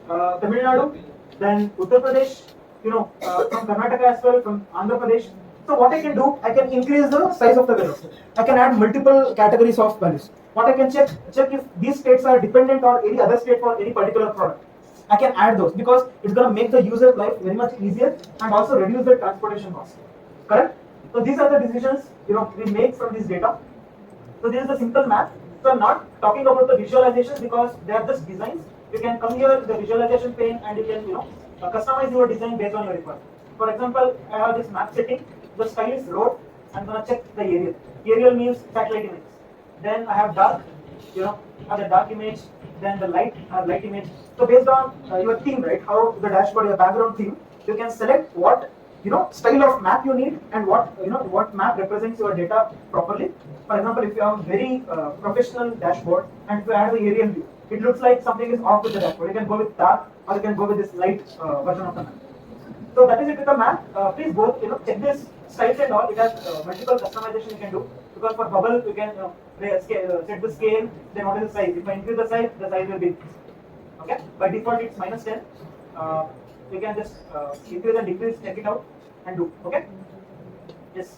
Tamil Nadu, then Uttar Pradesh, from Karnataka as well, from Andhra Pradesh. So what I can do, I can increase the size of the values. I can add multiple categories of values. What I can check if these states are dependent on any other state for any particular product. I can add those because it's going to make the user life very much easier and also reduce the transportation cost. Correct? So these are the decisions we make from this data. So this is the simple math. So I'm not talking about the visualizations because they are just designs. You can come here the visualization pane and you can customize your design based on your requirement. For example, I have this map setting. The sky is road. I'm gonna check the aerial. Aerial means satellite image. Then I have dark. Have the dark image. Then the light, light image. So based on your theme, right? How the dashboard, your background theme, you can select what style of map you need and what map represents your data properly. For example, if you have a very professional dashboard and if you add the aerial view, it looks like something is off with the dashboard. You can go with dark or you can go with this light version of the map. So that is it with the map. Please go check this styles and all. It has multiple customization you can do because for bubble you can set the scale. Then what is the size? If I increase the size will be okay. By default it's -10. You can just increase and decrease, check it out and do. Okay. Yes.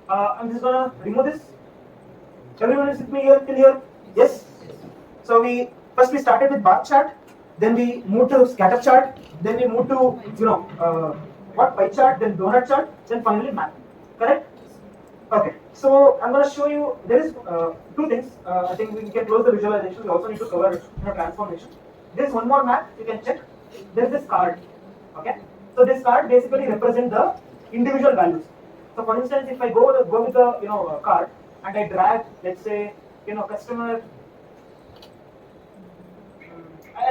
I'm just gonna remove this. Everyone is with me here till here? Yes. So we started with bar chart, then we moved to scatter chart, then we moved to pie chart, then donut chart, then finally map. Correct? Okay. So I'm gonna show you. There is two things. I think we can close the visualization. We also need to cover transformation. There is one more map you can check. There is this card. Okay. So this card basically represents the individual values. So for instance, if I go with the card and I drag, let's say customer,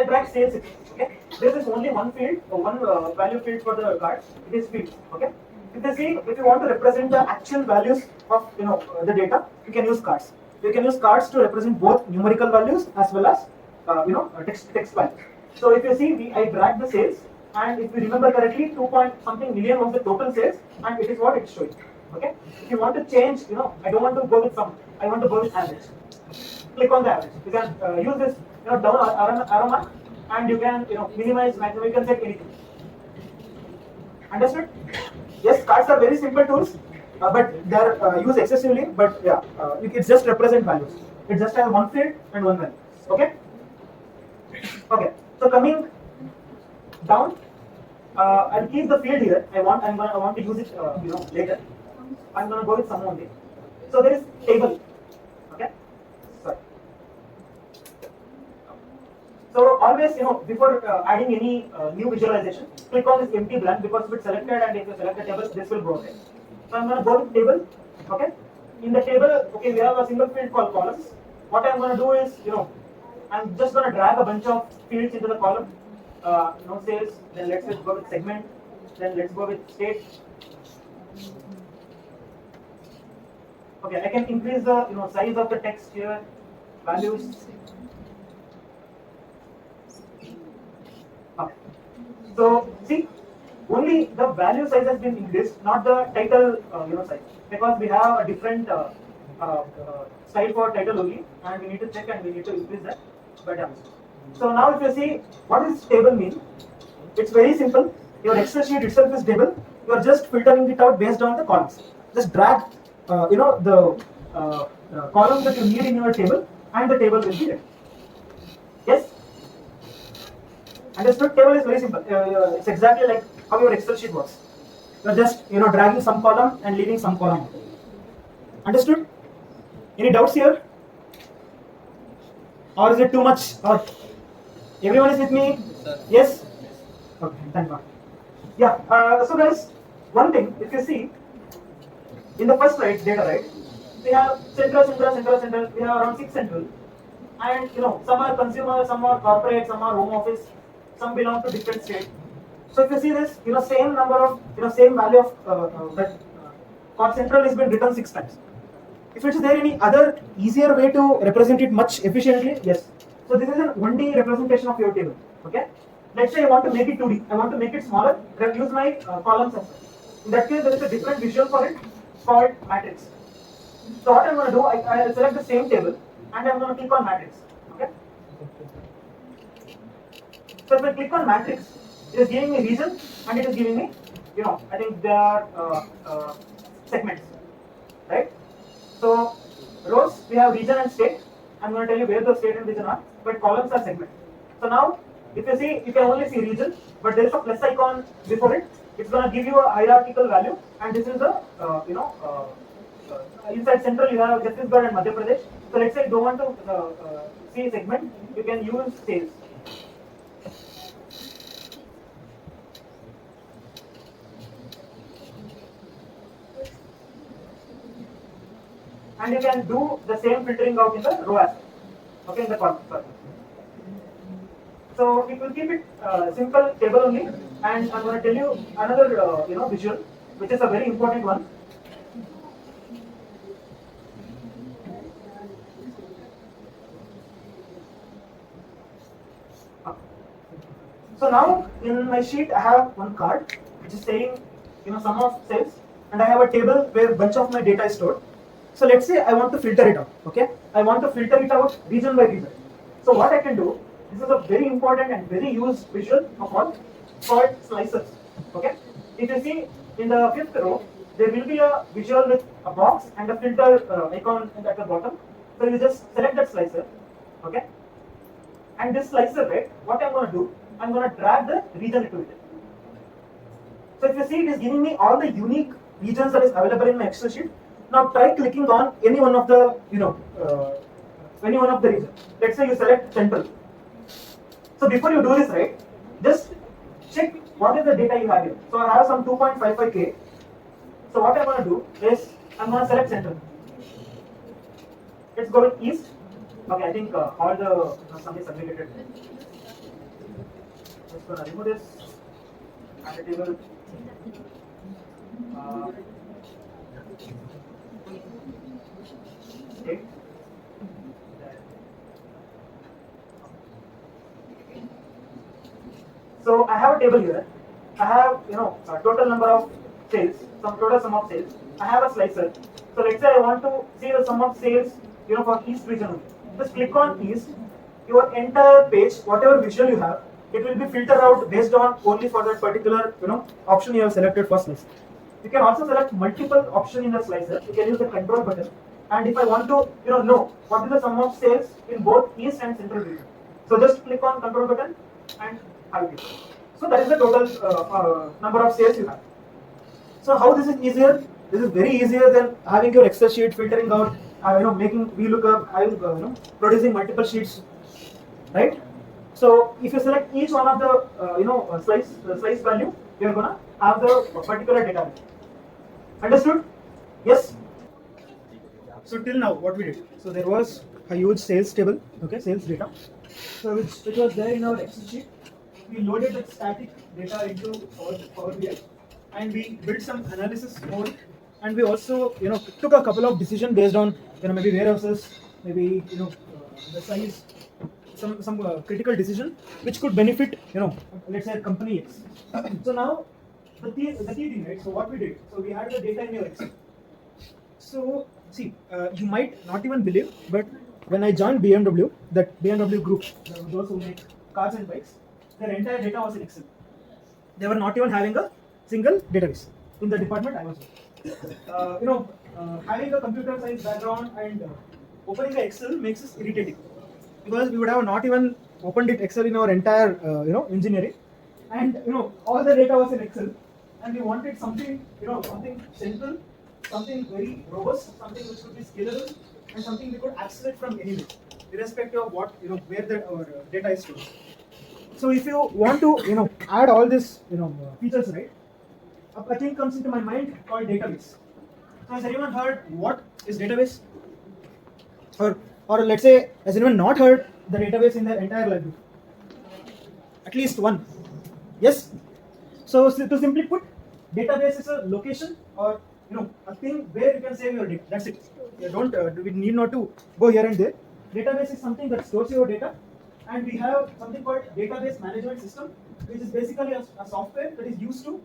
I drag sales. Okay. This is only one field or one value field for the card. It is fields. Okay. If you want to represent the actual values of the data, you can use cards. You can use cards to represent both numerical values as well as text values. So if you see, I drag the sales, and if you remember correctly, 2.something million was the total sales, and it is what it's showing. Okay. If you want to change, I don't want to go with sum. I want to go with average. Click on the average. You can use this down arrow mark, and you can minimize, maximize. You can set anything. Understood? Yes, cards are very simple tools, but they are used excessively. But yeah, it just represent values. It just has one field and one value. Okay. Okay. So coming down, I'll keep the field here. I want to use it later. I'm gonna go with some only. So there is table. Okay. Sorry. So always before adding any new visualization, click on this empty blank because if it's selected and if you select the table, this will go there. So I'm gonna go with table. Okay. In the table, okay, we have a single field called columns. What I'm gonna do is I'm just gonna drag a bunch of fields into the column. Sales, then let's go with segment, then let's go with state. Okay, I can increase the size of the text here, values. Okay. So see, only the value size has been increased, not the title size, because we have a different style for title only, and we need to check and we need to increase that. But yeah. So now if you see, what does table mean? It's very simple. Your Excel sheet itself is table. You are just filtering it out based on the columns. Just drag, the columns that you need in your table, and the table will be there. Yes. Understood? Table is very simple. It's exactly like how your Excel sheet works. You are just dragging some column and leaving some column. Understood? Any doubts here? Or is it too much? Or everyone is with me? Yes? Okay, thank God. Yeah, so guys, one thing, if you see, in the first slide, data, right? We have central, we have around 6 central. And some are consumer, some are corporate, some are home office, some belong to different states. So if you see this, same number of, same value of that for central has been written 6 times. If it's there any other easier way to represent it much efficiently, yes. So this is an 1D representation of your table. Okay. Let's say I want to make it 2D. I want to make it smaller. Then use my columns as well. In that case, there is a different visual for it called matrix. So what I'm going to do, I select the same table and I'm going to click on matrix. Okay. So if I click on matrix, it is giving me region and it is giving me, I think there are segments, right? So rows, we have region and state. I'm going to tell you where the state and region are, but columns are segments. So now, if you see, you can only see region, but there is a plus icon before it. It's going to give you a hierarchical value, and this is the, inside central you have Chhattisgarh and Madhya Pradesh. So let's say you don't want to see segment, you can use sales. And you can do the same filtering out in the row as well. Okay, in the column. Sorry. So we will keep it simple table only, and I'm going to tell you another visual, which is a very important one. So now in my sheet I have one card which is saying sum of sales, and I have a table where bunch of my data is stored. So let's say I want to filter it out. Okay, I want to filter it out region by region. So what I can do, this is a very important and very used visual of all, called slicers. Okay, if you see in the fifth row, there will be a visual with a box and a filter icon at the bottom. So you just select that slicer. Okay, and this slicer, right, what I'm going to do, I'm going to drag the region into it. So if you see, it is giving me all the unique regions that is available in my Excel sheet. Now try clicking on any one of the, any one of the regions. Let's say you select central. So before you do this, right, just check what is the data you have here. So I have some 2.55K. So what I'm going to do is, I'm going to select central. Let's go with east. Okay, I think all the sum is segregated. Just going to remove this. Add a table. Okay. So I have a table here. I have a total number of sales, some total sum of sales. I have a slicer. So let's say I want to see the sum of sales for east region only. Just click on east. Your entire page, whatever visual you have, it will be filtered out based on only for that particular option you have selected for slicer. You can also select multiple options in the slicer. You can use the control button. And if I want to know what is the sum of sales in both east and central region, so just click on control button and have it. So that is the total number of sales you have. So how this is easier? This is very easier than having your Excel sheet, filtering out, making VLOOKUP, having producing multiple sheets, right? So if you select each one of the slice value, you are gonna have the particular data. Understood? Yes. So till now, what we did? So there was a huge sales table, okay, sales data. So which was there in our Excel sheet. We loaded that static data into Power BI, and we built some analysis over it. And we also, took a couple of decisions based on, maybe warehouses, maybe the size, some critical decision which could benefit, let's say company X. So now the key thing, right? So what we did, so we had the data in your Excel. So see, you might not even believe, but when I joined BMW, that BMW group, those who make cars and bikes, their entire data was in Excel. They were not even having a single database in the department I was in. Having a computer science background and opening the Excel makes us irritating, because we would have not even opened it Excel in our entire engineering, and all the data was in Excel, and we wanted something something central, something very robust, something which could be scalable, and something we could accelerate from anywhere, irrespective of what where our data is stored. So if you want to add all this features, right, a thing comes into my mind called database. So has anyone heard what is database? Or let's say, has anyone not heard the database in their entire library? At least one. Yes? So to simply put, database is a location or a thing where you can save your data. That's it. We need not to go here and there. Database is something that stores your data, and we have something called database management system, which is basically a software that is used to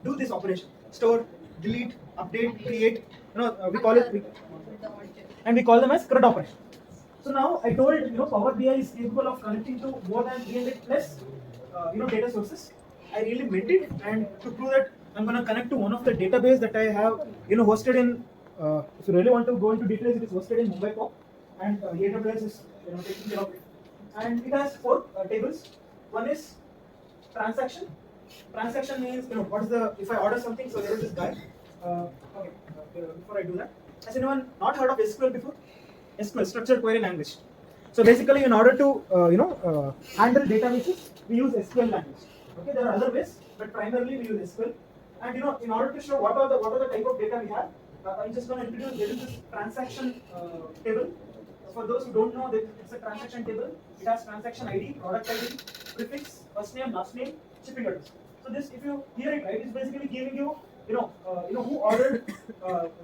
do this operation: store, delete, update, create. We call it, and we call them as CRUD operation. So now I told Power BI is capable of connecting to more than 300 plus data sources. I really meant it, and to prove that, I'm going to connect to one of the database that I have hosted in. If you really want to go into details, it is hosted in Mumbai Pop, and AWS is taking care of it. And it has four tables. One is transaction. Transaction means what is the if I order something. So there is this guy. Okay. Before I do that, has anyone not heard of SQL before? SQL, structured query language. So basically, in order to handle databases, we use SQL language. Okay, there are other ways, but primarily we use SQL. And in order to show what are the type of data we have, I'm just going to introduce. There is this transaction table. For those who don't know, it's a transaction table. It has transaction ID, product ID, prefix, first name, last name, shipping address. So this, if you hear it right, it's basically giving you who ordered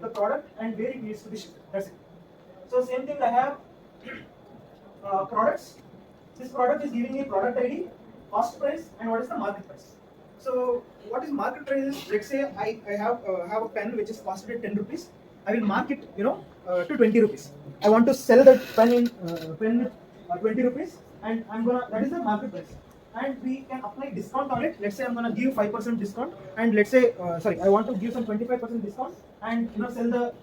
the product and where it needs to be shipped. That's it. So same thing I have products. This product is giving me product ID, cost price, and what is the market price. So what is market price is, let's say I have a pen which is costed at 10 rupees. I will mark it to 20 rupees. I want to sell that pen with 20 rupees, and that is the market price. And we can apply discount on it. Let's say I'm gonna give 5% discount, and let's say I want to give some 25% discount, and sell the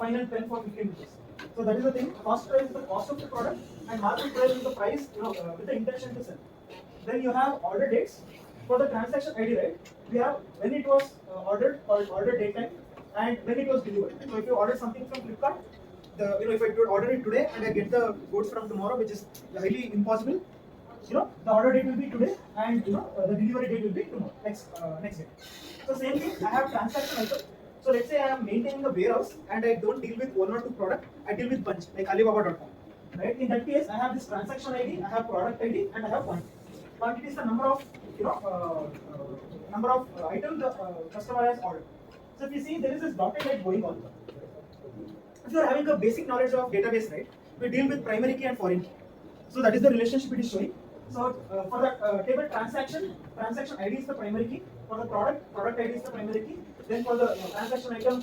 final pen for 15 rupees. So that is the thing. Cost price is the cost of the product, and market price is the price with the intention to sell. Then you have order dates. For the transaction ID, right? We have when it was ordered or order date time, and when it was delivered. So if you order something from Flipkart, if I order it today and I get the goods from tomorrow, which is highly impossible, the order date will be today, and the delivery date will be tomorrow, next day. So same thing, I have transaction item. So let's say I am maintaining a warehouse and I don't deal with one or two product, I deal with bunch like Alibaba.com. Right? In that case, I have this transaction ID, I have product ID, and I have quantity. Quantity is the number of items the customer has ordered. So if you see, there is this dotted line going on. If you are having a basic knowledge of database, right, we deal with primary key and foreign key. So that is the relationship it is showing. So for the table transaction ID is the primary key. For the product ID is the primary key. Then for the transaction item,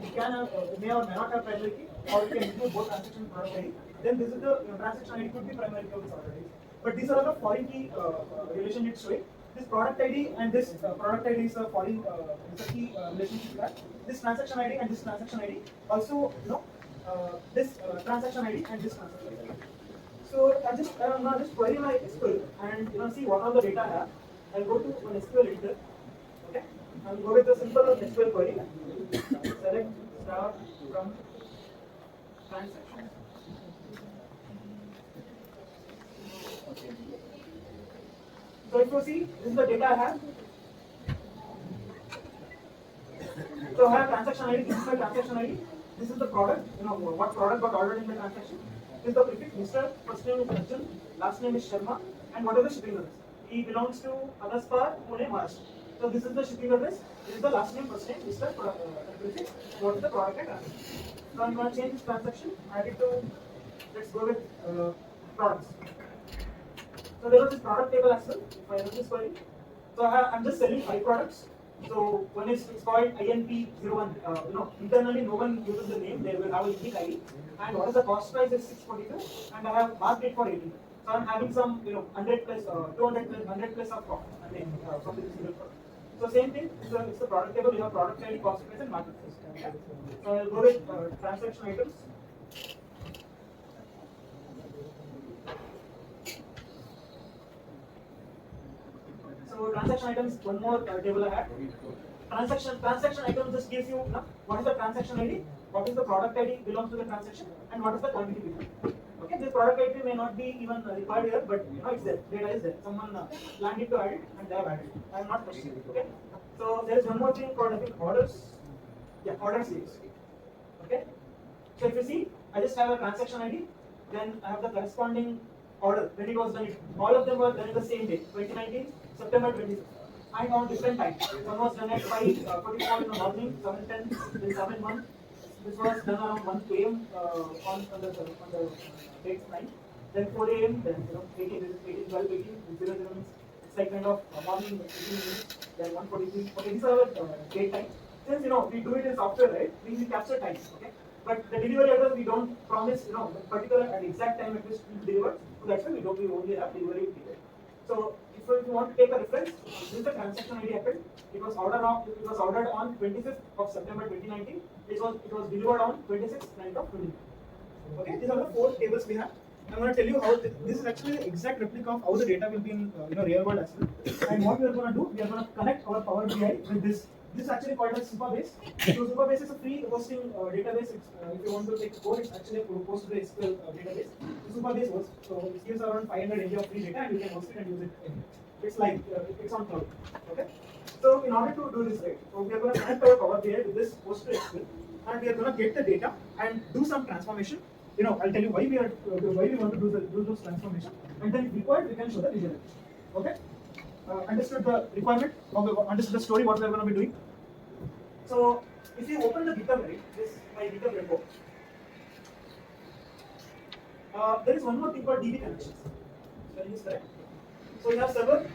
it can have, may or may not have primary key, or it can include both transaction and product ID. Then this is the transaction ID could be primary key of this order ID. But these are the foreign key relationship showing. This product ID and this product ID is a foreign is a key relationship that. This transaction ID and this transaction ID also this transaction ID and this transaction ID. So I'm just query my SQL and see what all the data I have. I'll go to an SQL editor. Okay, I'll go with a simple SQL query. Select start from transaction. So if you see, this is the data I have. So I have transaction ID. This is the transaction ID. This is the product. What product got ordered in the transaction. This is the prefix. Mr. First name is Arjun. Last name is Sharma. And what is the shipping address? He belongs to Agaspar, Pune, Maharashtra. So this is the shipping address. This is the last name, first name, Mr. Prefix. What is the product I have? So I'm going to change this transaction. Add it to. Let's go with products. So there was this product table as well. If I run this query, so I'm just selling 5 products. So one is it's called INP01. Internally no one uses the name. They will have a unique ID. And what is the cost price is 642, and I have marked it for 18. So I'm having some 100 plus 200 plus 100 plus of profit. From this single product. So same thing. It's the product table. You have product ID, cost price, and market price. Okay. So I'll go with transaction items. So transaction items, one more table I had. Transaction item just gives you what is the transaction ID, what is the product ID belongs to the transaction, and what is the quantity belongs. Okay, this product ID may not be even required here, but it's there. Data is there. Someone planned it to add it, and they have added it. I am not questioning it. Okay. So there is one more thing called orders. Yeah, order series. Okay. So if you see, I just have a transaction ID, then I have the corresponding order when it was done. All of them were done in the same day, 2019, September 25th. And on different times. One was done at 5:44 in the morning, 7:10, then 7:01. This was done around 1 p.m. on the date 9. Then 4 a.m. Then 18, 12, 18, 00 means it's like kind of morning 18 minutes. Then 1:43. Okay, these are our date time. Since we do it in software, right? We capture time. Okay. But the delivery address we don't promise, the particular and exact time at which it will deliver. So that's why we only have delivery period. So if you want to take a reference, this is the transaction ID happened. It was ordered on 25th of September 2019. It was delivered on 26th night of 2019. Okay, these are the 4 tables we have. I'm going to tell you how this is actually the exact replica of how the data will be in real world as well. And what we are going to do, we are going to connect our Power BI with this. This is actually called as Supabase. So Supabase is a free hosting database. If you want to take a code, it's actually a PostgreSQL database. So Supabase works. So it gives around 500 MB of free data, and you can host it and use it anywhere. It's like it's on cloud. Okay. So in order to do this, right, so we are going to connect our Power BI with this PostgreSQL, and we are going to get the data and do some transformation. I'll tell you why we want to do those transformation, and then if required, we can show the visualization. Okay. Understood the requirement, understood the story, what we are going to be doing. So, if you open the GitHub, right, this is my GitHub repo. There is one more thing called DB connections. Spelling is correct. So, you have server,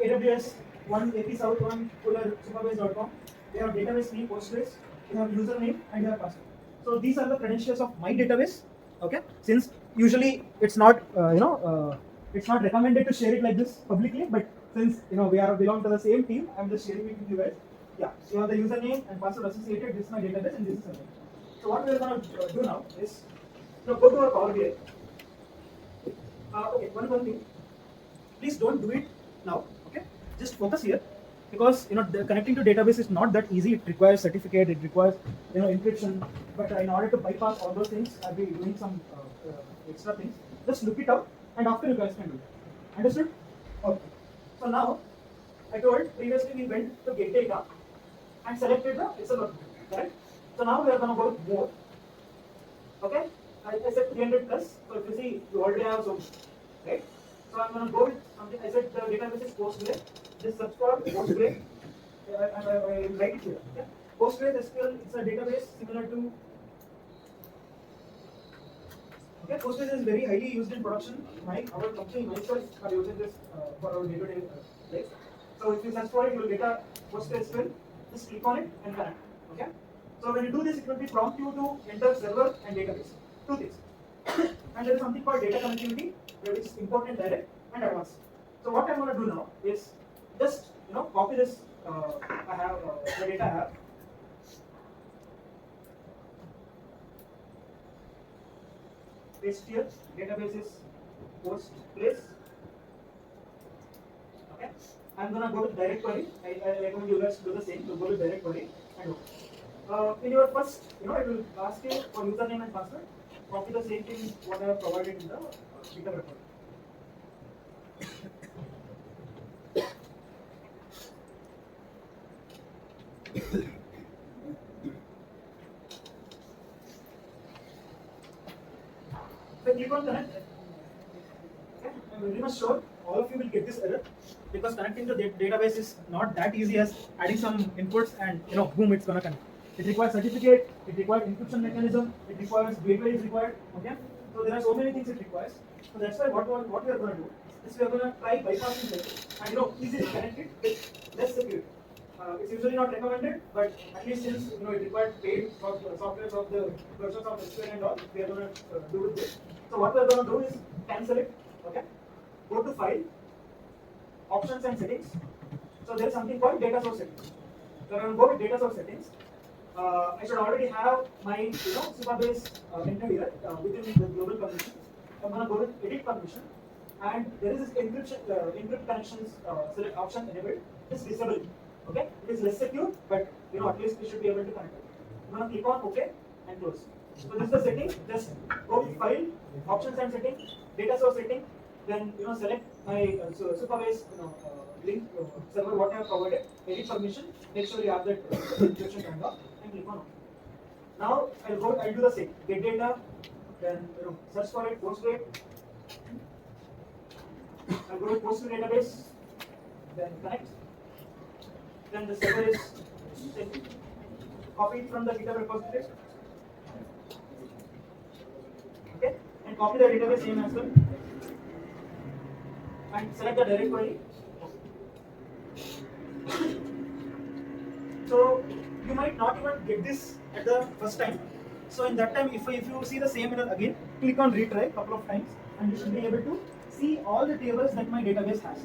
AWS, one AP South, one Fuller, Supabase.com. You have database name, Postgres. You have username, and you have password. So, these are the credentials of my database. Okay. Since usually it's not, it's not recommended to share it like this publicly, but since we belong to the same team, I'm just sharing it with you guys. Yeah, so you have the username and password associated. This is my database and this is server. So what we're going to do now is go to our Power BI. Okay, one thing. Please don't do it now. Okay, just focus here because connecting to database is not that easy. It requires certificate. It requires encryption. But in order to bypass all those things, I'll be doing some extra things. Just look it up. And after you guys can do it. Understood? Okay. So now, I told previously we went to get data and selected the Excel workbook, correct? So now we are going to go with more. Okay? I said 300 plus. So if you see, you already have some, right? So I'm going to go with something. I said the database is Postgres. Just search for Postgres. I write it here. Okay? Postgres SQL is a database similar to. Okay, Postgres is very highly used in production. Our company myself are using this for our day-to-day life. So if you search for it, you will get a PostgreSQL. Just click on it and connect. Okay. So when you do this, it will be prompt you to enter server and database. 2 things. And there is something called data connectivity, which is important, direct, and advanced. So what I'm going to do now is just copy this. I have the data I have. Paste here, database is Postgres. Okay, I'm gonna go with direct query. I recommend you guys to do the same. So go with direct query and in your first, it will ask you for username and password. Copy the same thing what I have provided in the GitHub record. So click on connect. Okay. I'm very much sure all of you will get this error because connecting the database is not that easy as adding some inputs and boom, it's gonna connect. It requires certificate, it requires encryption mechanism, it requires gateway is required. Okay, so there are so many things it requires. So that's why what we are going to do is we are going to try bypassing this and easily connect it with less security. It's usually not recommended, but at least since it required paid software of the versions of SQL and all, we are going to do with this. So what we are going to do is cancel it. Okay, go to File, Options and Settings. So there is something called Data Source Settings. So I am going to go with Data Source Settings. I should already have my Supabase entered here within the global permission. I'm going to go with Edit Permission, and there is this encrypt connections select option enabled. It's disabled. Okay, it is less secure, but at least we should be able to connect it. I'm going to click on OK and close. So this is the setting. Just go with File, Options and Settings, Data Source Setting. Then select my Supabase link server what I have provided. Edit permission. Make sure you have that encryption turned off and click on OK. Now I'll do the same. Get data. Then search for it. Postgres. I'll go to Postgres database. Then connect. Then the server is copied from the GitHub repository. Okay, and copy the database name as well. And select the direct query. So you might not even get this at the first time. So in that time, if you see the same error again, click on retry couple of times, and you should be able to see all the tables that my database has.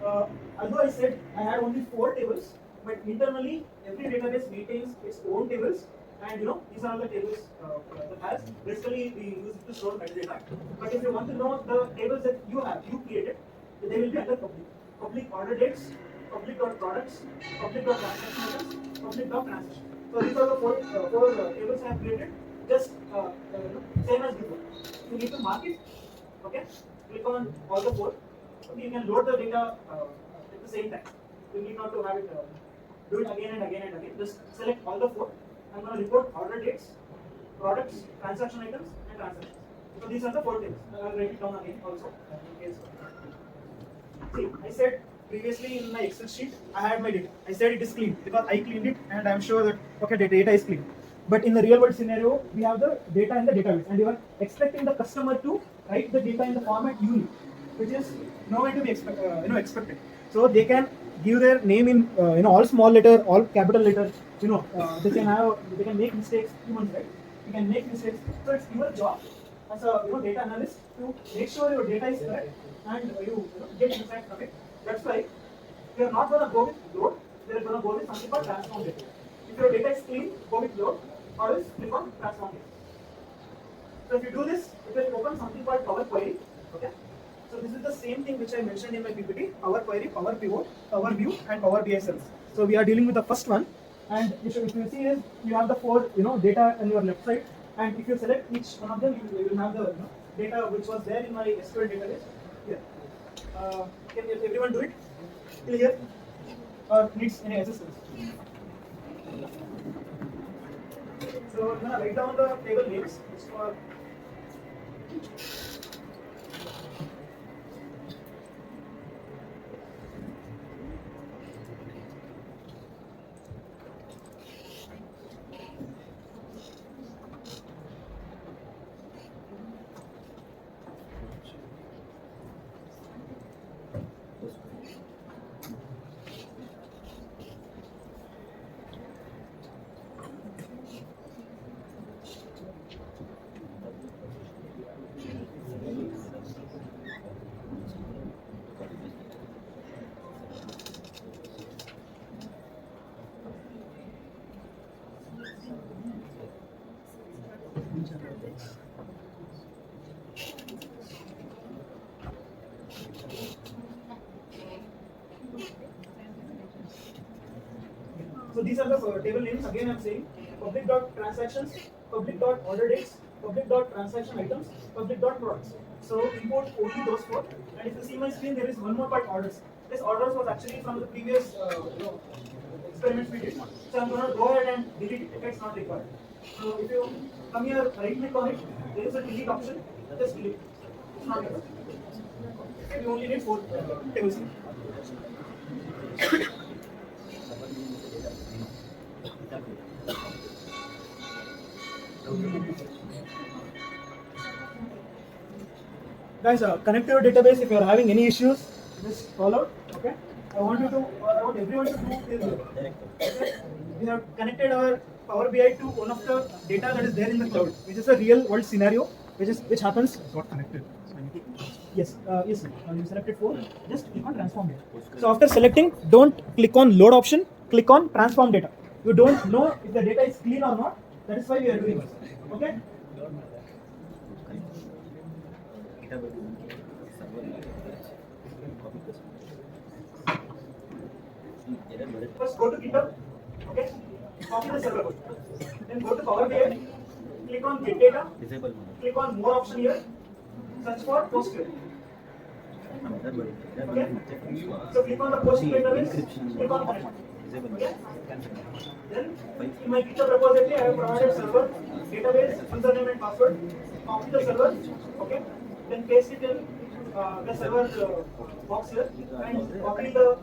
Although I said I had only 4 tables, but internally every database maintains its own tables, and these are the tables that has. Basically, we use it to store metadata. But if you want to know the tables that you created, they will be under public order dates, public dot products, public dot transaction items, public dot transaction. So these are the four tables I have created. Just same as before. You need to mark it. Okay. Click on all the 4. Okay, you can load the data at the same time. You need not to have it do it again and again and again. Just select all the 4. I'm going to report order dates, products, transaction items, and transactions. So these are the 4 tables. I'll write it down again also. In case. See, I said previously in my Excel sheet I had my data. I said it is clean because I cleaned it, and I'm sure that okay, the data is clean. But in the real world scenario, we have the data in the database, and you are expecting the customer to write the data in the format you need, which is nowhere to be expected. So they can give their name in all small letter, all capital letter. They can make mistakes. Humans, right? You can make mistakes. So it's your job as a data analyst to make sure your data is correct and you get insight from it. That's why we are not going to go with load. We are going to go with something called transform data. If your data is clean, go with load, or else click on transform data. So if you do this, it will open something called Power Query. Okay. So this is the same thing which I mentioned in my PPT: Power Query, Power Pivot, Power View, and Power BI cells. So we are dealing with the first one, and if you see is you have the 4 data on your left side, and if you select each one of them, you will have the data which was there in my SQL database here. Can everyone do it till here, or needs any assistance? So I'm gonna write down the table names. For So these are the table names. Again, I'm saying public dot transactions, public dot order dates, public dot transaction items, public dot products. So import only those 4. And if you see my screen, there is one more part: orders. This orders was actually from the previous experiments we did. So I'm going to go ahead and delete it if it's not required. So if you come here, right click on it, there is a delete option. Just delete it. It's not required. Okay, we only need 4 tables. Guys, connect to your database. If you are having any issues, just call out. Okay. I want everyone to do this. Okay. We have connected our Power BI to one of the data that is there in the cloud, which is a real world scenario, which happens. Got connected. Yes, yes. You selected 4. Just click on transform data. So after selecting, don't click on load option. Click on transform data. You don't know if the data is clean or not. That is why we are doing this. Okay. First go to GitHub, okay, copy the server code. Then go to Power BI, click on Get Data, click on More option here, search for PostgreSQL. Okay, so click on the PostgreSQL database, click on Connect. Okay, then in my GitHub repository I have provided server, database, username and password. Copy the server, okay, then paste it in the server box here, and copy the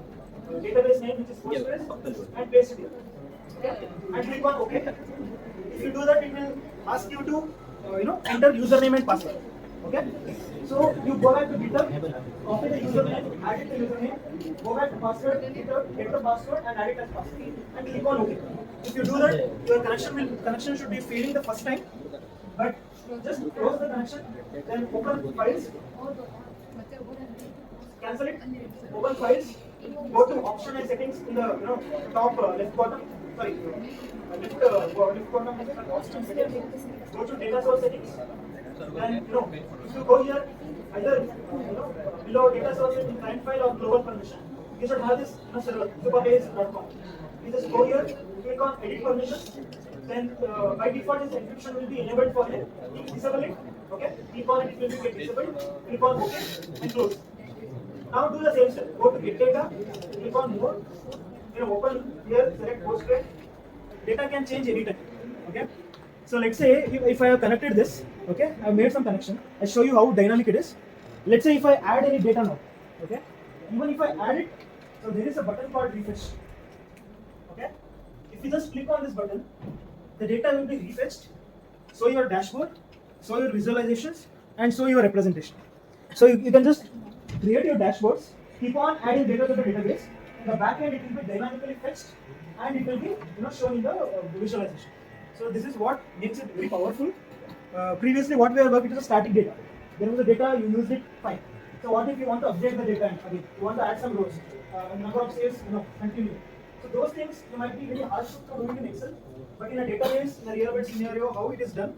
database name which is Postgres and paste it here. Okay? And click on OK. If you do that, it will ask you to enter username and password. Okay? So you go back to GitHub, copy the username, add it to username, go back to password, get the password and add it as password, and click on OK. If you do that, your connection should be failing the first time. But just close the connection, then open files, cancel it, open files, go to option and settings in the top left bottom. Sorry, left bottom option settings. Go to data source settings. Then if you go here, either below data source in client file or global permission, you should have this server superbase.com. You just go here, click on edit permissions. Then by default this encryption will be enabled for you. Disable it. Okay. Click on it, it will get disabled. Click on OK and close. Now do the same step. Go to get data. Click on more. Open here. Select Postgres. Data can change anytime. Okay. So let's say if I have connected this, okay, I have made some connection. I show you how dynamic it is. Let's say if I add any data now, okay, even if I add it, so there is a button called refresh. Okay, if you just click on this button, the data will be refetched, show your dashboard, show your visualizations, and show your representation. So you can just create your dashboards, keep on adding data to the database. In the back end, it will be dynamically fetched, and it will be shown in the visualization. So this is what makes it very powerful. Previously, what we were working with was static data. There was a data, you used it, fine. So what if you want to update the data again? You want to add some rows, number of sales, continue. So those things you might be very harsh to do it in Excel, but in a database, in a real world scenario, how it is done,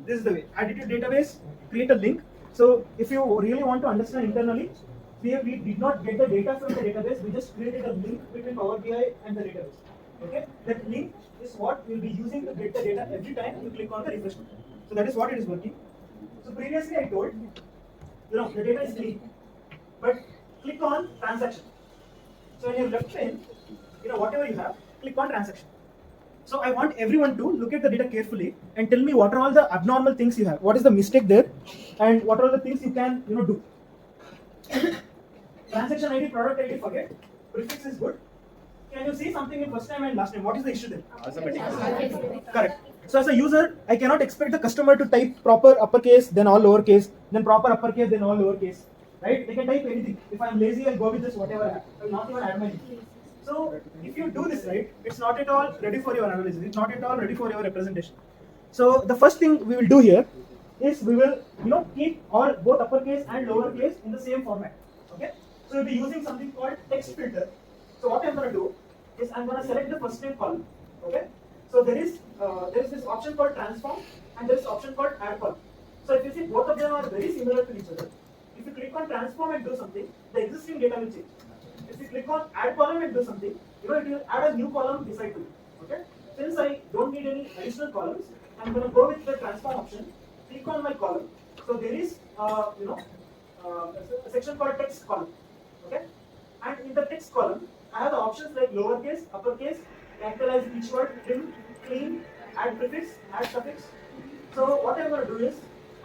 this is the way. Add it to database, create a link. So if you really want to understand internally, we did not get the data from the database, we just created a link between Power BI and the database. Okay, that link is what we'll be using to get the data every time you click on the refresh button. So that is what it is working. So previously I told, the data is clean, but click on transaction. So in your left pane, whatever you have, click on transaction. So I want everyone to look at the data carefully and tell me what are all the abnormal things you have, what is the mistake there, and what are the things you can do. Transaction ID, product ID, forget. Prefix is good. Can you see something in first time and last time? What is the issue there? Correct. So as a user, I cannot expect the customer to type proper uppercase, then all lowercase, then proper uppercase, then all lowercase. Right? They can type anything. If I'm lazy, I'll go with just whatever I have. I will not even add my name. So if you do this right, it's not at all ready for your analysis. It's not at all ready for your representation. So the first thing we will do here is we will keep all both uppercase and lowercase in the same format. Okay? So we'll be using something called text filter. So what I'm going to do is I'm going to select the first name column. Okay. So there is this option called transform and there is option called add column. So if you see both of them are very similar to each other. If you click on transform and do something, the existing data will change. If you click on add column and do something, it will add a new column beside it. Okay. Since I don't need any additional columns, I'm going to go with the transform option. Click on my column. So there is a section called text column. Okay. And in the text column, I have the options like lowercase, uppercase, capitalize each word, trim, clean, add prefix, add suffix. So what I'm going to do is,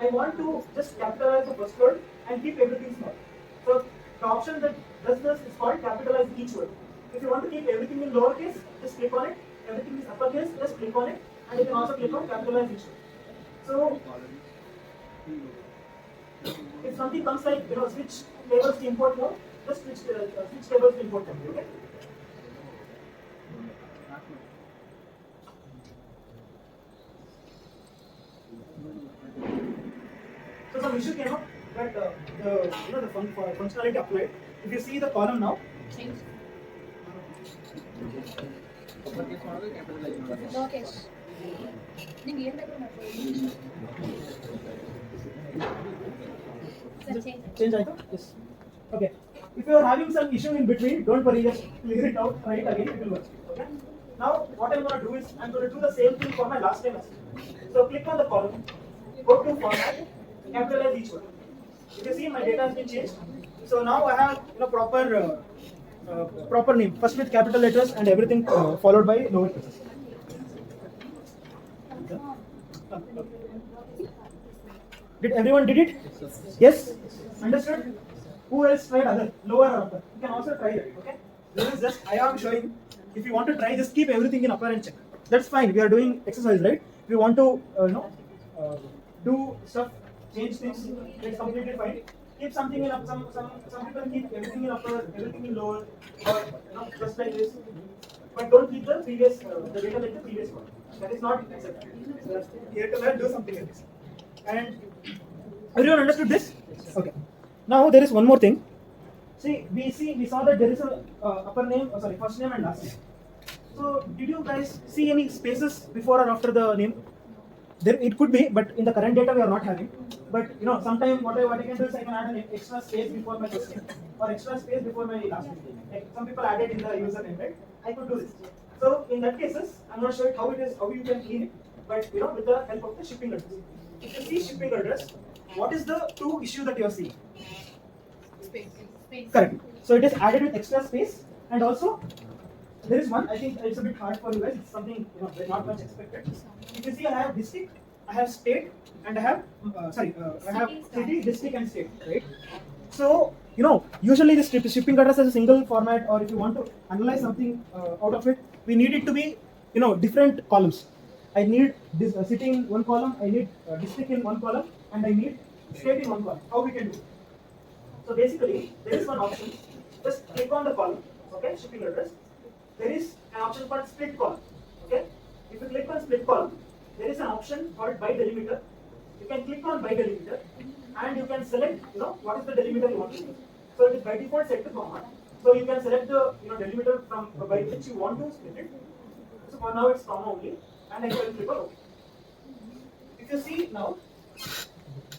I want to just capitalize the first word and keep everything small. So the option that does this is called capitalize each word. If you want to keep everything in lowercase, just click on it. Everything is uppercase, just click on it. And you can also click on capitalize each word. So if something comes like switch tables to import more, just switch tables to import them. Okay? So some issue came up that the functionality applied. If you see the column now, Lokesh. change item? Yes. Okay. If you are having some issue in between, don't worry, just clear it out, try it again, it will work. Okay. Now what I'm going to do is I'm going to do the same thing for my last name as well. So click on the column, go to format, capitalize each word. If you see my data has been changed. So now I have proper name, first with capital letters and everything followed by lower cases. Did everyone did it? Yes? Understood? Who else tried other? Lower or upper? You can also try that. Okay? This is just I am showing. If you want to try, just keep everything in upper and check. That's fine. We are doing exercise, right? If you want to do stuff, change things, it's completely fine. Keep something in up. Some people keep everything in upper, everything in lower, or just like this. but don't keep the previous the data like the previous one. That is not acceptable. Here to learn, do something like this. And everyone understood this? Okay. Now there is one more thing. See, we saw that there is a upper name, first name and last name. So did you guys see any spaces before or after the name? There it could be, but in the current data we are not having. But sometimes what I can do is I can add an extra space before my first name or extra space before my last name. Like some people added in the username, right? I could do this. So in that cases, I'm not sure how you can clean it, but with the help of the shipping address. If you see shipping address, what is the two issue that you are seeing? Space. Correct. So it is added with extra space, and also there is one. I think it's a bit hard for you guys. It's something not much expected. If you see, I have district, I have state, and I have I have city, district, and state. Right. So usually this shipping address is a single format, or if you want to analyze something out of it, we need it to be different columns. I need this city in one column, I need district in one column, and I need state in one column. How we can do? So basically, there is one option. Just click on the column, okay, shipping address. There is an option called split column, okay. If you click on split column, there is an option called by delimiter. You can click on by delimiter, and you can select, what is the delimiter you want to use. So it is by default set to comma. So you can select the, delimiter from by which you want to split it. So for now it's comma only, and I can click on OK. If you see now,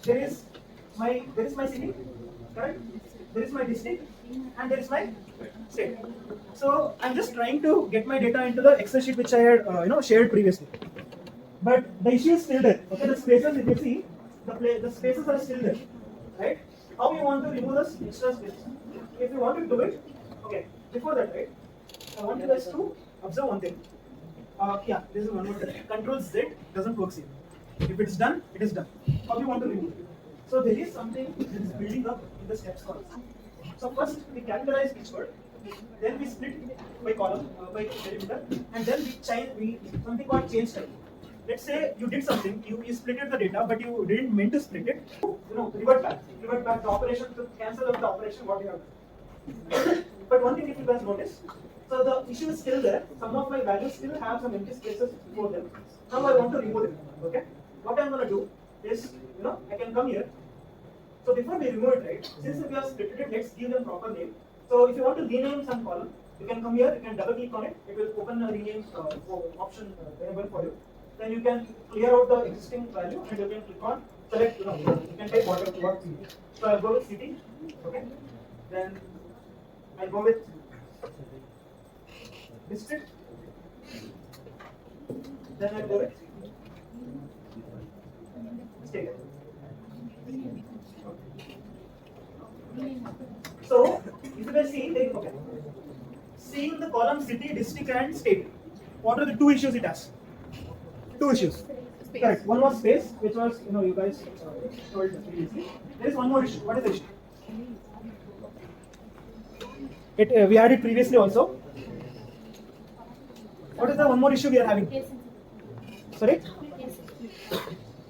there is my city, correct? There is my district, and there is my state. So I'm just trying to get my data into the Excel sheet which I had shared previously. But the issue is still there. Okay, the spaces, if you see, the spaces are still there, right? How you want to remove those extra spaces? If you want to do it, okay. Before that, right? I want you guys to observe one thing. Yeah, this is one more thing. Control Z doesn't work here. If it's done, it is done. How do you want to remove it? So there is something that is building up in the steps column. So first we categorize each word, then we split by column, by delimiter, and then we something called change type. Let's say you did something, you split the data, but you didn't mean to split it. Revert back the operation to cancel out the operation what you have done. But one thing if you guys notice, so the issue is still there. Some of my values still have some empty spaces before them. Now I want to remove them. Okay. What I'm gonna do is, I can come here. So before we remove it, right? Since we have split it, let's give them proper name. So if you want to rename some column, you can come here. You can double click on it. It will open a rename option available for you. Then you can clear out the existing value and you can click on select. You can take what city. So I'll go with city. Okay. Then I'll go with district. Then I'll go with state. So if you can see, okay. Seeing the column city, district, and state, what are the two issues it has? Two issues. Space. Correct. One was space, which was you guys told previously. There is one more issue. What is the issue? We had it previously also. What is the one more issue we are having? Sorry?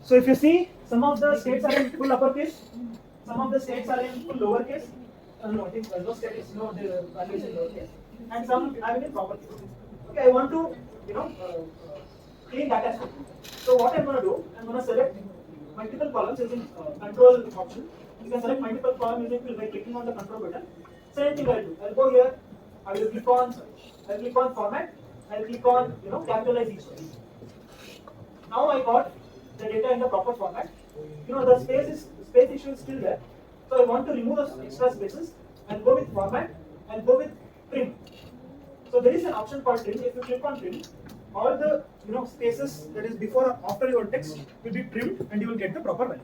So if you see, some of the states are in full uppercase, some of the states are in full lowercase. No, I think no states, no the values in lowercase, and some have it in proper case. Okay, I want to clean data set. So what I'm going to do, I'm going to select multiple columns using control option. You can select multiple columns using by clicking on the control button. Same thing I'll do. I'll go here. I will click on format. I'll click on capitalize each one. Now I got the data in the proper format. The space issue is still there. So I want to remove those extra spaces. I'll go with format. I'll go with trim. So there is an option called trim. If you click on trim, all the spaces that is before or after your text will be trimmed, and you will get the proper value.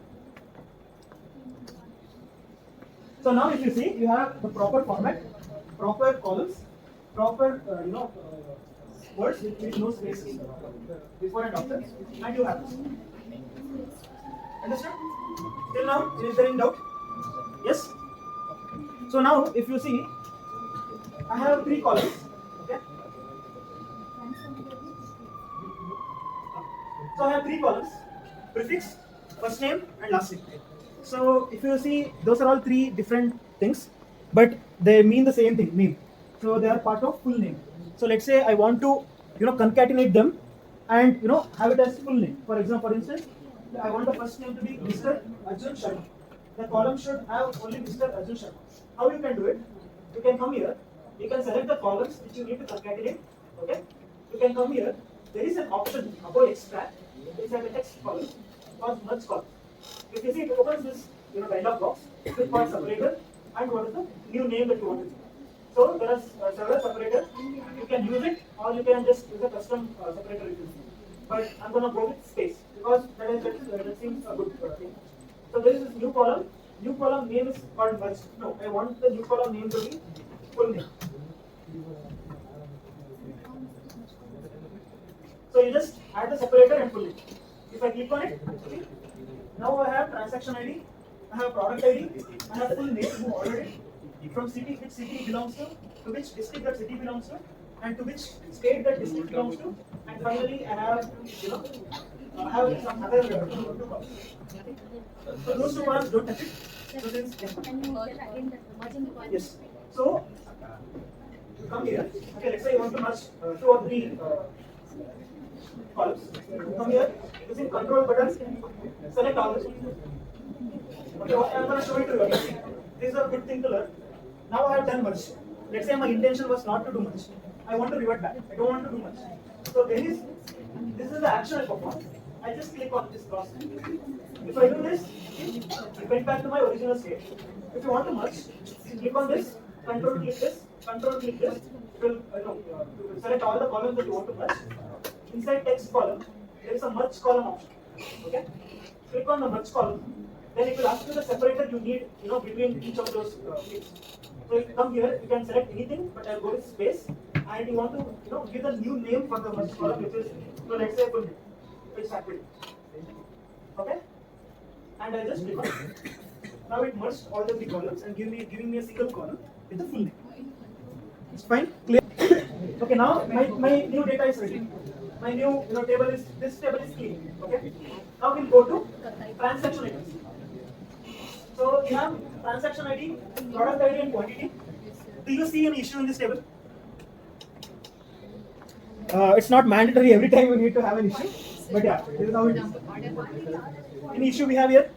So now if you see, you have the proper format, proper columns, proper words with no spaces before and after, and you have this. Understand? Till now, is there any doubt? Yes? So now if you see, I have three columns. Okay? So I have three columns: prefix, first name, and last name. So if you see, those are all three different things, but they mean the same thing, name. So they are part of full name. So let's say I want to, concatenate them and have it as full name. For example, for instance, I want the first name to be Mr. Arjun Sharma. The column should have only Mr. Arjun Sharma. How you can do it? You can come here. You can select the columns which you need to concatenate. Okay. You can come here. There is an option above extract. It's like a text column or merge column. If you see, it opens this dialog box with one separator and what is the new name that you want to use. So there are several separators. You can use it or you can just use a custom separator if you see. But I'm going to go with space because that seems a good thing. So there is this new column. New column name is called merge. No, I want the new column name to be full name. So you just add the separator and full name. If I click on it, now I have transaction ID, I have product ID, I have full name who ordered it, from city which city belongs to which district that city belongs to, and to which state that district belongs to, and finally I have I have some other two columns. So those two columns don't touch it. So since yes, so come here. Okay, let's say you want to merge 2 or 3 columns. Come here, using control button, select all this. Okay, I'm going to show it to you. This is a good thing to learn. Now I have done merge. Let's say my intention was not to do merge. I want to revert back. I don't want to do merge. So this is the action I perform. I just click on this cross. If I do this, it went back to my original state. If you want to merge, click on this, control click this, control click this. It will select all the columns that you want to merge. Inside text column, there is a merge column option. Okay? Click on the merge column. Then it will ask you the separator you need, between each of those fields. So if you come here, you can select anything, but I'll go with space, and you want to, give a new name for the merge column, which is, let's say full name, which is activity. Okay? And I just click on it. Now it merged all the 3 columns and giving me a single column with the full name. It's fine, clear. Okay, now my new data is ready. My new table is clean. Okay. Now we'll go to transaction items. So you have transaction ID, product ID, and quantity. Do you see any issue in this table? It's not mandatory every time you need to have an issue, but yeah, this is how it is. Any issue we have here?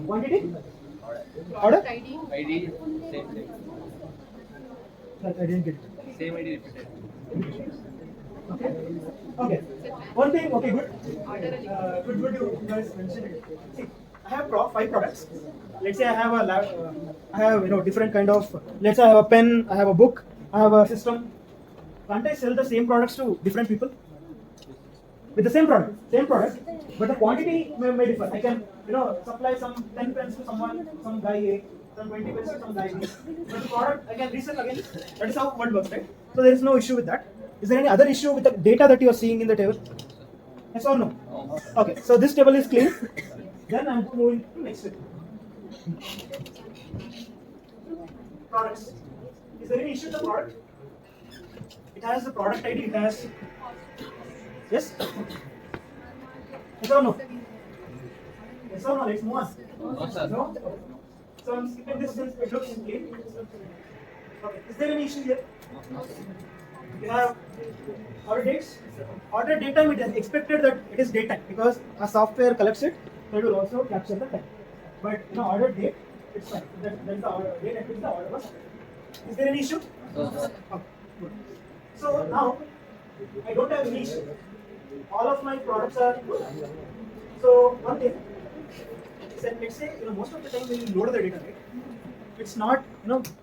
Quantity? Order? ID, same. I didn't get it. Same ID repeated. Okay. One thing. Okay, good. Good. You guys mentioned it. See, I have 5 products. Let's say I have a lab. I have different kind of. Let's say I have a pen. I have a book. I have a system. Can't I sell the same products to different people? With the same product, but the quantity may differ. I can supply some 10 pens to someone, some guy A, some 20 pens to some guy B. But the product I can resell again. That is how one works, right? So there is no issue with that. Is there any other issue with the data that you are seeing in the table? Yes or no? Okay, so this table is clean. Then I'm moving to next table. Products. Is there any issue with the product? It has the product ID. It has. Yes? Yes or no? Yes or no? Let's move on. No, sir. No? So I'm skipping this since it looks clean. Okay. Is there any issue here? You have order dates. Order date time, it is expected that it is date time because a software collects it, so it will also capture the time. But order date, it's fine. That's the order date at which the order was. Is there any issue? No, sir. Okay. Good. So now I don't have any issue. All of my products are good. So one thing is that let's say most of the time when you load the data, right, it's not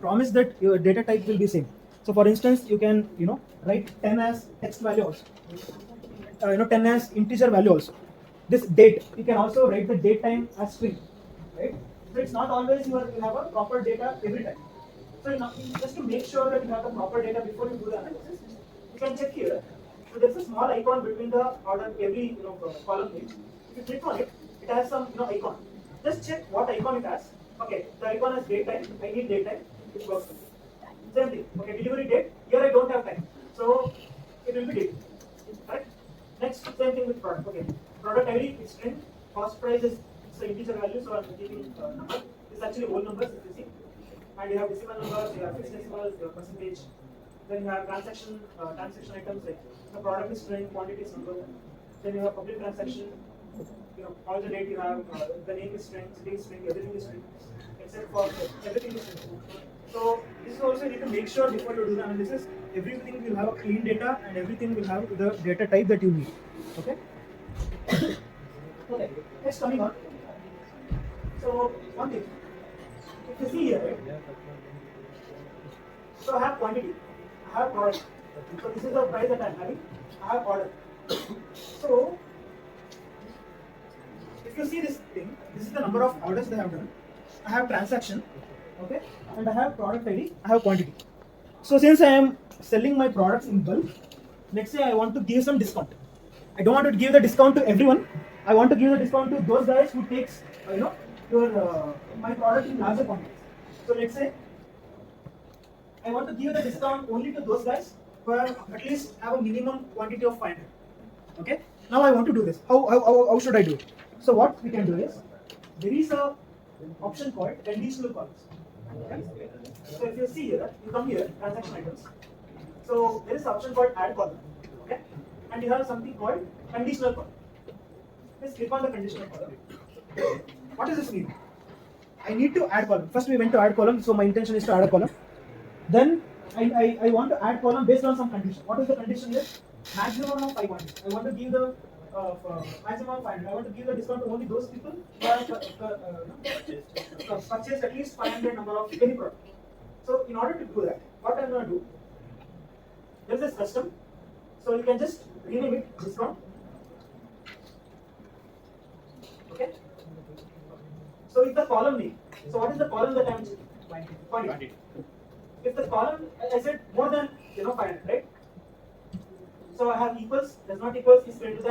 promised that your data type will be same. So for instance, you can write 10 as text value also, 10 as integer value also. This date, you can also write the date time as string, right? So it's not always you have a proper data every time. So just to make sure that you have the proper data before you do the analysis, you can check here. So there's a small icon between the order every column name. If you click on it, it has some icon. Just check what icon it has. Okay, the icon has date time. I need date time. It works. Same thing. Okay, delivery date. Here I don't have time, so it will be date. Right? Next, same thing with product. Okay, product ID is string. Cost price is integer value, so I'm keeping number. It's actually whole numbers if you see. And you have decimal numbers, you have fixed decimals, you have percentage. Then you have transaction items like the product is string, quantity is number. Then you have public transaction. All the data you have, the name is string, city is string, everything is string, except for everything is string. So this is also you need to make sure before you do the analysis, everything will have a clean data and everything will have the data type that you need. Okay. Okay. Next coming on. So one thing, if you see here, right? So I have quantity, I have product. So this is the price that I am having. I have order. So if you see this thing, this is the number of orders they have done. I have transaction, okay, and I have product ID, I have quantity. So since I am selling my products in bulk, let's say I want to give some discount. I don't want to give the discount to everyone. I want to give the discount to those guys who takes, my product in larger quantities. So let's say I want to give the discount only to those guys who have at least have a minimum quantity of 500. Okay. Now I want to do this. How should I do it? So what we can do is, there is a option called conditional columns. Okay? So if you see here, you come here, transaction items. So there is an option called add column. Okay? And you have something called conditional column. Let's click on the conditional column. What does this mean? I need to add column. First we went to add column, so my intention is to add a column. Then I want to add column based on some condition. What is the condition here? Maximum of 500. I want to give the maximum of 500. I want to give the discount to only those people who have purchased at least 500 number of any product. So in order to do that, what I'm going to do, there is this custom. So you can just rename it discount. Okay. So if the column name, so what is the column that I'm quantity? If the column, I said more than 500, right? So I have equals, does not equals, is greater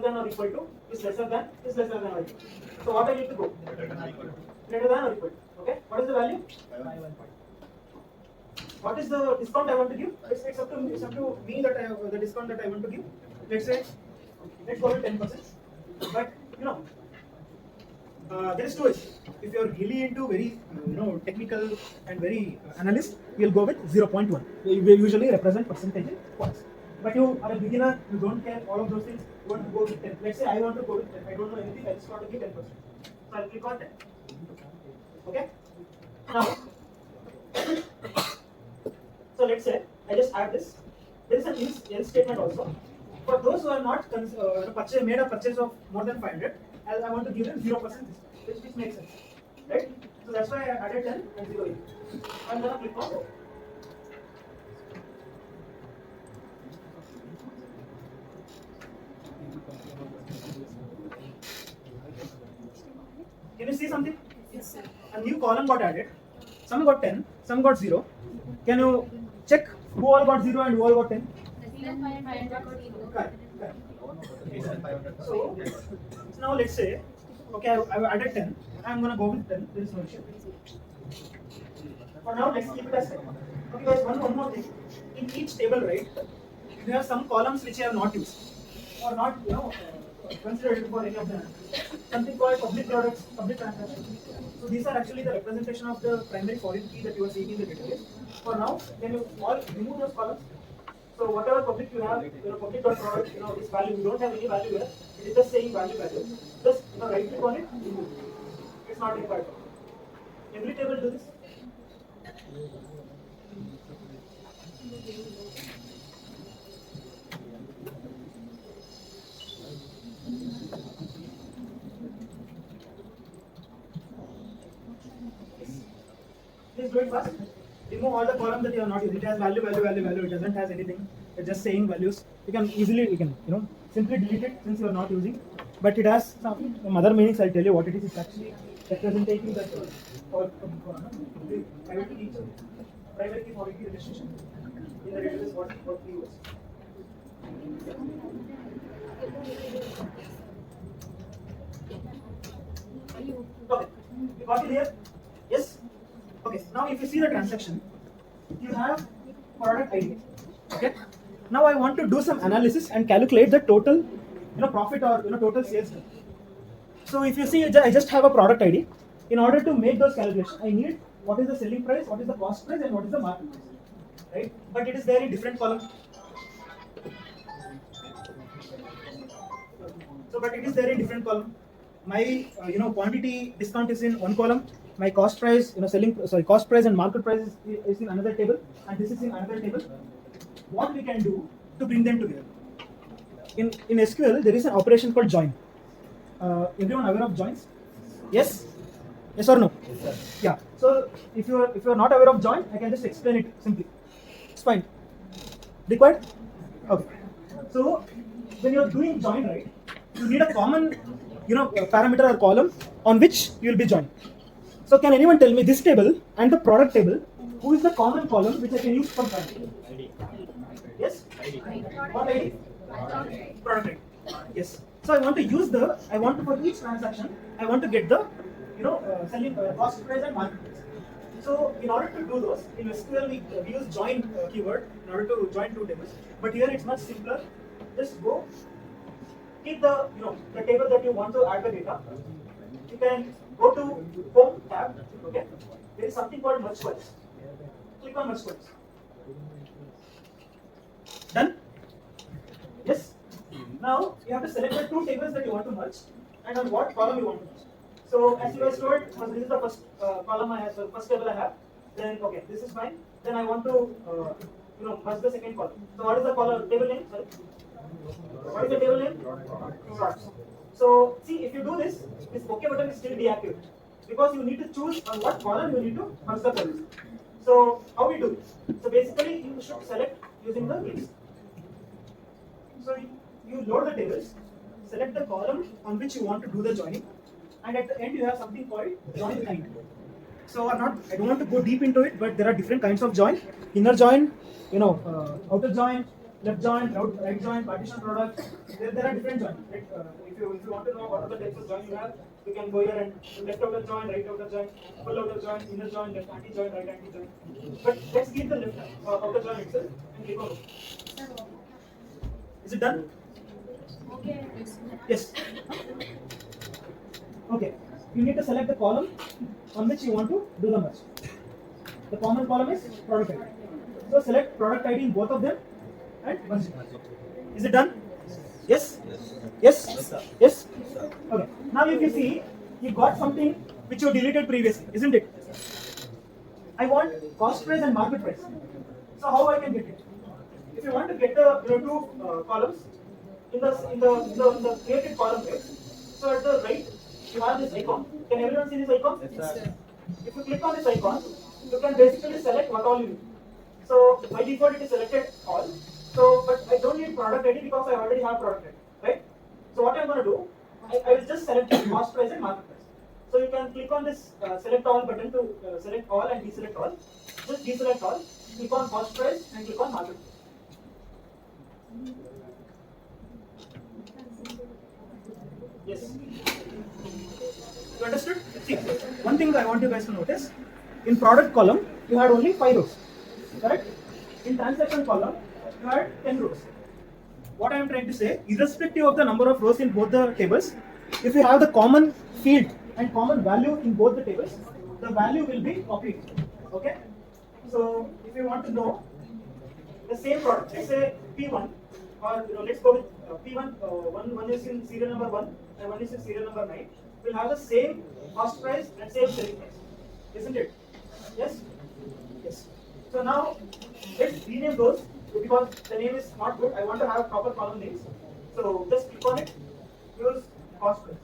than or equal to, is lesser than or equal to. So what I need to go? Greater than or equal to. Okay. What is the value? What is the discount I want to give? It's up to me that I have the discount that I want to give. Let's say, let's go with 10%. But there is two ways. If you are really into very technical and very analyst, you'll go with 0.1. We usually represent percentage in points. But you are a beginner, you don't care all of those things, you want to go with 10. Let's say I want to go with 10. I don't know anything, I just want to give 10%. So I'll click on 10. Okay? Now, so let's say I just add this. There is an else statement also. For those who are not made a purchase of more than 500, I want to give them 0%, which makes sense. Right? So that's why I added 10 and 0 here. I'm going to click on. Can you see something? Yes, sir. A new column got added. Some got 10, some got 0. Can you check who all got 0 and who all got 10? Correct. So now let's say, okay, I've added 10. I'm going to go with 10. There is no issue. For now, let's keep it as 10. Okay, guys, one more thing. In each table, right, you have some columns which you have not used or not, considered for any of them. Something called public products, public transactions. So these are actually the representation of the primary foreign key that you are seeing in the database. For now, can you all remove those columns? So whatever public you have, public product, this value, you don't have any value here. It is just saying value. Just right click on it, remove. It's not required. Every table do this. Please do it fast. Remove all the columns that you are not using. It has value. It doesn't have anything. It's just saying values. You can simply delete it since you are not using. But it has some other meanings. I'll tell you what it is. It's actually representing that private key foreign key registration. In the database, what we use. Okay, you got it here? Yes? Okay, now if you see the transaction, you have product ID. Okay, now I want to do some analysis and calculate the total profit or total sales done. So if you see, I just have a product ID. In order to make those calculations, I need what is the selling price, what is the cost price, and what is the market price. right? But it is there in different column. So, but it is there in different column. My quantity discount is in one column. My cost price, cost price and market price is in another table, and this is in another table. What we can do to bring them together? In SQL, there is an operation called join. Everyone aware of joins? Yes? Yes or no? Yes, sir. Yeah. So if you are not aware of join, I can just explain it simply. It's fine. Required? Okay. So when you are doing join, right, you need a common parameter or column on which you will be joining. So can anyone tell me this table and the product table, who is the common column which I can use for joining? Yes? What ID? Product ID. Yes. So I want to for each transaction, I want to get the selling cost price and market price. So in order to do those, in SQL we use join keyword in order to join two tables. But here it's much simpler. Just go, keep the the table that you want to add the data. You can go to Home tab. Okay, there is something called merge queries. Click on merge queries. Done. Yes. Now you have to select the two tables that you want to merge and on what column you want to merge. So as you guys told, this is the first column I have, so first table I have. Then okay, this is fine. Then I want to merge the second column. So what is the column table name? Sorry. What is the table name? Products. So see, if you do this OK button is still deactivated because you need to choose on what column you need to merge the queries. So how we do it? So basically you should select using the list. So you load the tables, select the column on which you want to do the joining, and at the end you have something called join kind. So I don't want to go deep into it, but there are different kinds of join. Inner join, outer join, left join, right join, partition product. There are different joins. Right? If you want to know what are the types of join you have, you can go here and left outer join, right outer join, full outer join, inner join, left anti join, right anti join. But let's keep the left outer join itself and click on it. Is it done? Okay. Yes. Okay. You need to select the column on which you want to do the merge. The common column is product ID. So select product ID in both of them and merge it. Is it done? Yes? Yes? Yes? Okay. Now if you see, you got something which you deleted previously, isn't it? I want cost price and market price. So how I can get it? If you want to get the two columns in the created column, right? So at the right, you have this icon. Can everyone see this icon? Yes, sir. If you click on this icon, you can basically select what all you need. So by default it is selected all. So but I don't need product ID because I already have product ID, right? So what I'm going to do, I will just select cost price and market price. So you can click on this select all button to select all and deselect all. Just deselect all, click on cost price and click on market price. Yes. You understood? See, one thing I want you guys to notice, in product column, you had only 5 rows, correct? In transaction column, you had 10 rows. What I am trying to say, irrespective of the number of rows in both the tables, if you have the common field and common value in both the tables, the value will be copied, okay? So, if you want to know the same product, let's say P1, or let's go with P1, one is in serial number 1 and one is in serial number 9, will have the same cost price and same selling price, isn't it? Yes? Yes. So now, let's rename those because the name is not good. I want to have proper column names. So just click on it, use cost price.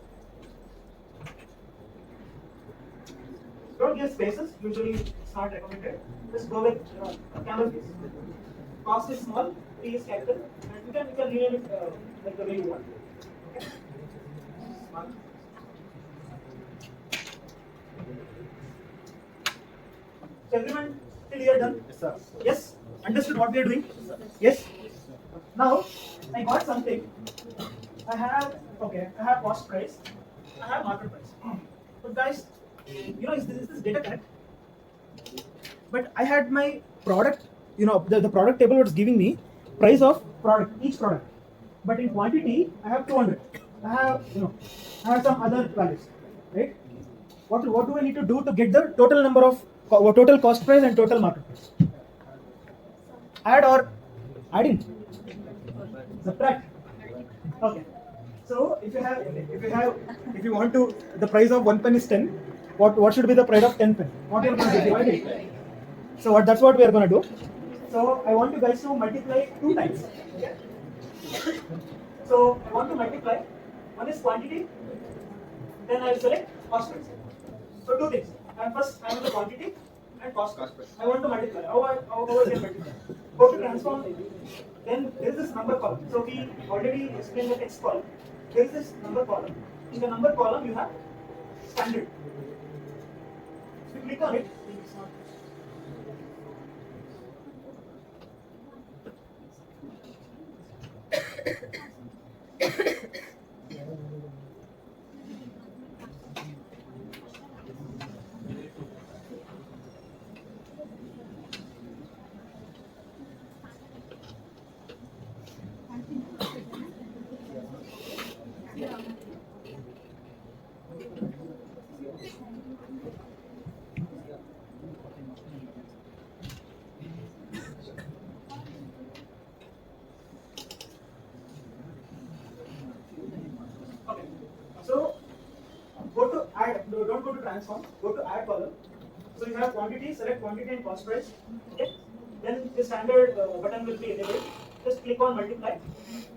Don't give spaces, usually it's not recommended. Just go with camel case. Cost is small, P is capital, and you can rename it like the way you want. Okay? Small. So everyone till here done? Yes, sir. Yes? Understood what we are doing? Yes? Now I got something. I have cost price, I have market price. But guys, is this data correct? But I had my product, the product table was giving me price of product, each product. But in quantity, I have 200. I have some other values, right? What do I need to do to get the total number of total cost price and total market price? Add or adding? Subtract. Okay. So if you want to, the price of 1 pen is 10. What should be the price of 10 pen? What you are going to divide it. So that's what we are going to do. So I want you guys to multiply 2 times. Okay? So I want to multiply. One is quantity. Then I will select cost price. So 2 things. And first I want the quantity and cost price. I want to multiply. How I can multiply? Go to transform. Then there is this number column. So we already explained the text column. There is this number column. In the number column you have standard. So you click on it. Okay. So go to add. No, don't go to transform. Go to add column. So you have quantity. Select quantity and cost price. Okay. Then the standard button will be enabled. Just click on multiply.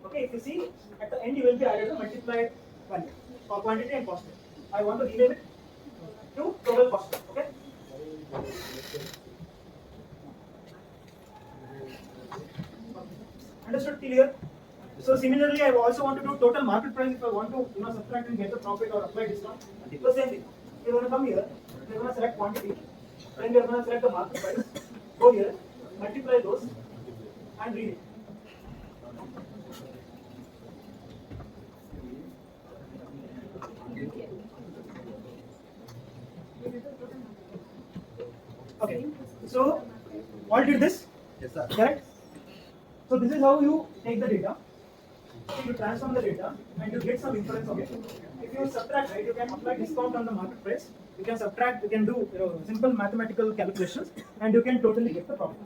Okay. If you see at the end, you will be added a multiplied value for quantity and cost price. I want to rename it to total cost price. Okay. Understood? Clear? So similarly, I also want to do total market price if I want to subtract and get the profit or apply discount. The same thing. You're going to come here, you're going to select quantity, then you're going to select the market price, go here, multiply those, and read it. Okay, so all did this? Yes, sir. Correct? So this is how you take the data. You transform the data and you get some inference of it. If you subtract, right, you can apply discount on the market price. You can subtract, you can do simple mathematical calculations, and you can totally get the profit.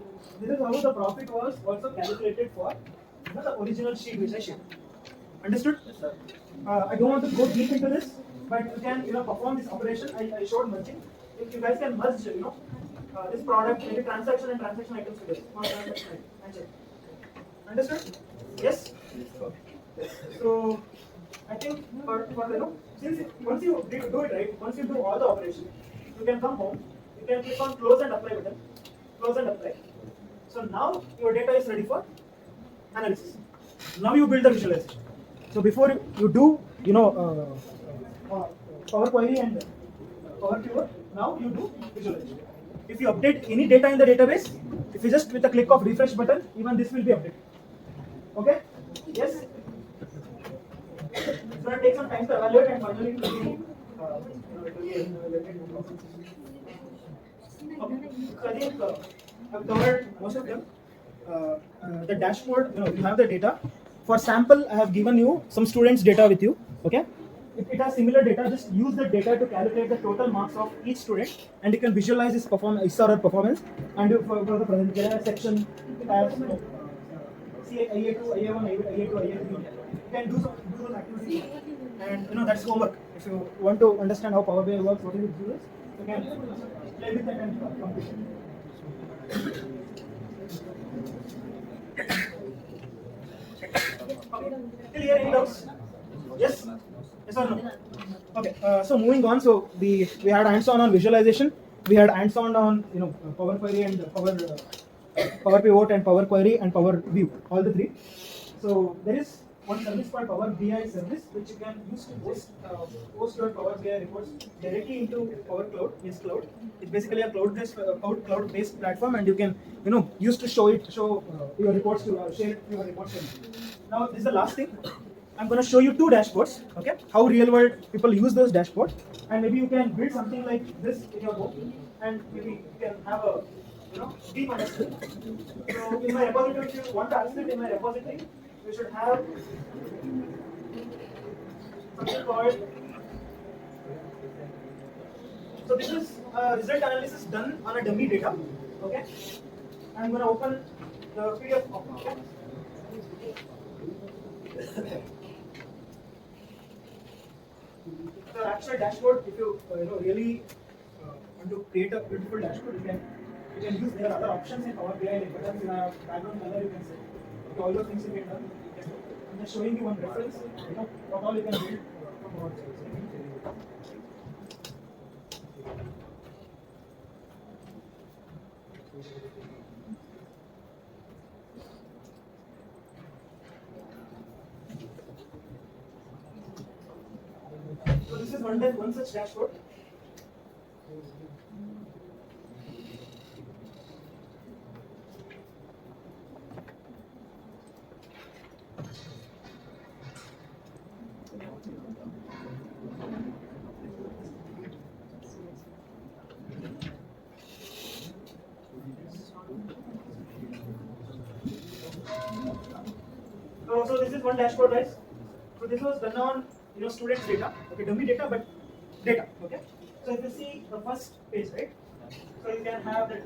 This is how the profit was also calculated for the original sheet which I shared. Understood? Yes, sir. I don't want to go deep into this, but you can perform this operation. I showed merging. If you guys can merge this product, maybe transaction and transaction items together, or transaction item, and check. Understood? Yes. So I think for since once you do it right, once you do all the operations, you can come home. You can click on close and apply button. Close and apply. So now your data is ready for analysis. Now you build the visualization. So before you do Power Query and Power Pivot, now you do visualization. If you update any data in the database, if you just with a click of refresh button, even this will be updated. Okay? Yes? It's going to take some time to evaluate and finally it will be evaluated. Okay. So I think I've covered most of them. The dashboard, you have the data. For sample, I have given you some students' data with you. Okay? If it has similar data, just use the data to calculate the total marks of each student, and you can visualize his performance. And for the present, there are section, it has IA2, IA1, IA2, IA3. You can do those activities, and that's homework. If you want to understand how Power BI works, what is it, you can play with that and complete it. Okay. Till here, any doubts? Yes? Yes or no? Okay. So moving on. So we had hands-on on visualization. We had hands-on on Power Query and Power Pivot and Power Query and Power View. All the three. So there is one service called Power BI service, which you can use to post your Power BI reports directly into Power Cloud. It's cloud. It's basically a cloud-based platform, and you can use to show your reports to share your reports. Now this is the last thing. I'm going to show you 2 dashboards. Okay, how real world people use those dashboards, and maybe you can build something like this in your home, and maybe you can have a deep understanding. So in my repository, if you want to access it in my repository, you should have something called. So this is result analysis done on a dummy data. Okay, I'm going to open the PDF copy. Okay? The actual dashboard, if you really want to create a beautiful dashboard, you can use. There are other options in Power BI, like buttons in a background color you can set. Okay, all those things you can done. I'm just showing you one reference. What all you can build from Power BI. So this is one such dashboard. So this is one dashboard, guys. So this was done on students' data, okay, dummy data, but data, okay. So if you see the first page, right? So you can have that.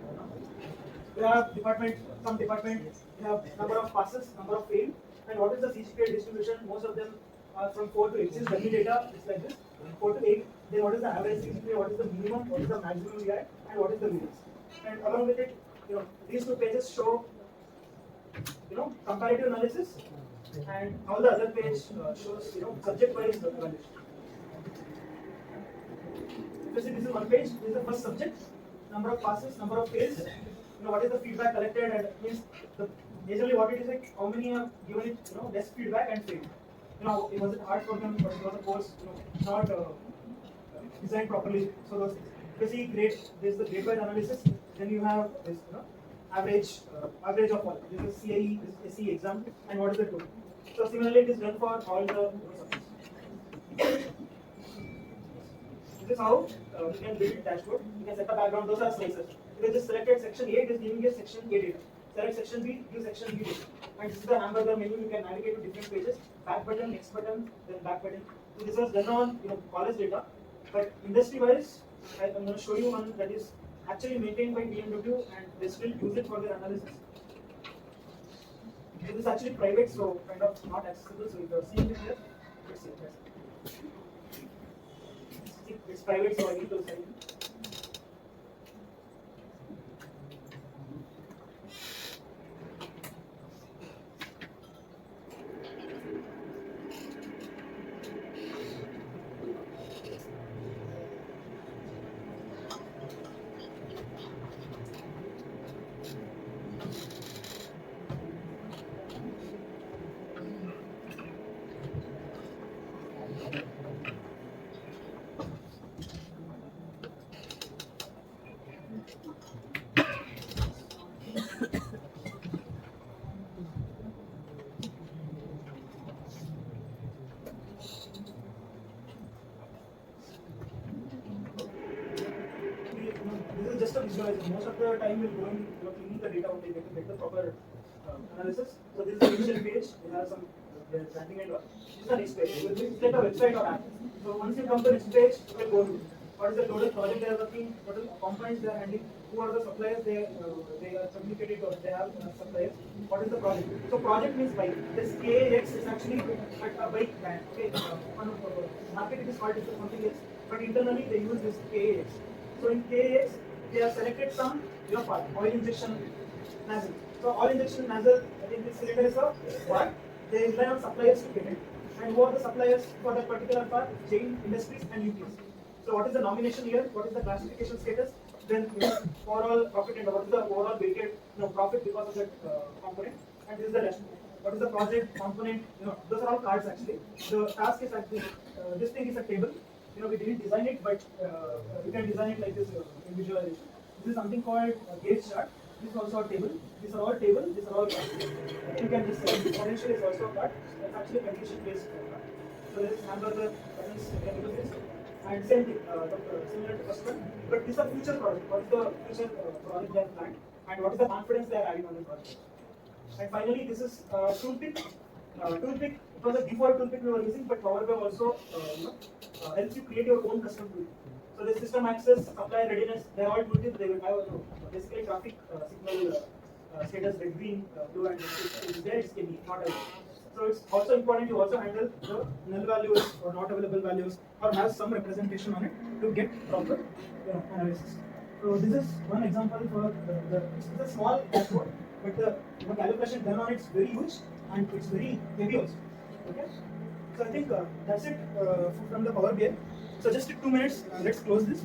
You have department, some department. You have number of passes, number of fail, and what is the CGPA distribution? Most of them are from 4 to 8. Since dummy data is like this, 4 to 8. Then what is the average CGPA? What is the minimum? What is the maximum we have? And what is the variance? And along with it, these two pages show comparative analysis, and all the other page shows subject wise evaluation. If you see, this is one page. This is the first subject, number of passes, number of fails. What is the feedback collected, and means majorly what it is like how many have given it less feedback and failed. It was hard for them, but it was a course not designed properly. So those things. If you see grade, this is the grade wise analysis. Then you have this average of all. This is CIE, this is SE exam, and what is the total. So similarly, it is done for all the subjects. This is how you can build a dashboard. You can set a background. Those are slices. If you just selected section A, it is giving you section A data. Select section B, give section B data. And this is the hamburger menu. You can navigate to different pages. Back button, next button, then back button. So this was done on college data. But industry-wise, I'm going to show you one that is actually maintained by BMW, and they still use it for their analysis. It is actually private, so kind of not accessible. So if you are seeing it here, let's see. It's private, so I need to sign in. This is just a visualization. Most of the time we'll go in cleaning the data only, get the proper analysis. So this is the initial page. We have some branding and all. This is the next page. It's like a website or app. So once you come to the next page, you will go to what is the total project they are working, total components they are handling, who are the suppliers they are communicating or they have suppliers. What is the project? So project means bike. This KAX is actually a bike brand. Okay, on market it is called something else, but internally they use this KAX. So in KAX, they have selected some part, oil injection nozzle. So oil injection nozzle, I think this cylinder is a part. They rely on suppliers to get it. And who are the suppliers for that particular part? Chain Industries and UPS. So what is the nomination here? What is the classification status? Then overall profit and what is the overall weighted profit because of that component? And this is the dashboard. What is the project component? Those are all cards actually. The task is actually this thing is a table. We didn't design it, but you can design it like this in visualization. This is something called gauge chart. This is also a table. These are all tables. These are all cards. You can just potential is also a card. That's actually a condition based card. So there is hamburger buttons. You can use this. And same thing, similar to first one. But this is a future project. What is the future project they have planned? And what is the confidence they are having on the project? And finally, this is toolpick. Toolpick, it was a default toolpick we were using, but Power BI also helps you create your own custom toolkit. So the system access, supply readiness, they are all toolkits. They will have basically traffic signal status red, green, blue, and it's there, it's can be not available. So it's also important to also handle the null values or not available values or have some representation on it to get proper analysis. So this is one example for it's a small dashboard, but the calculation done on it is very huge and it's very heavy also. Okay. So I think that's it from the Power BI. So just 2 minutes, let's close this.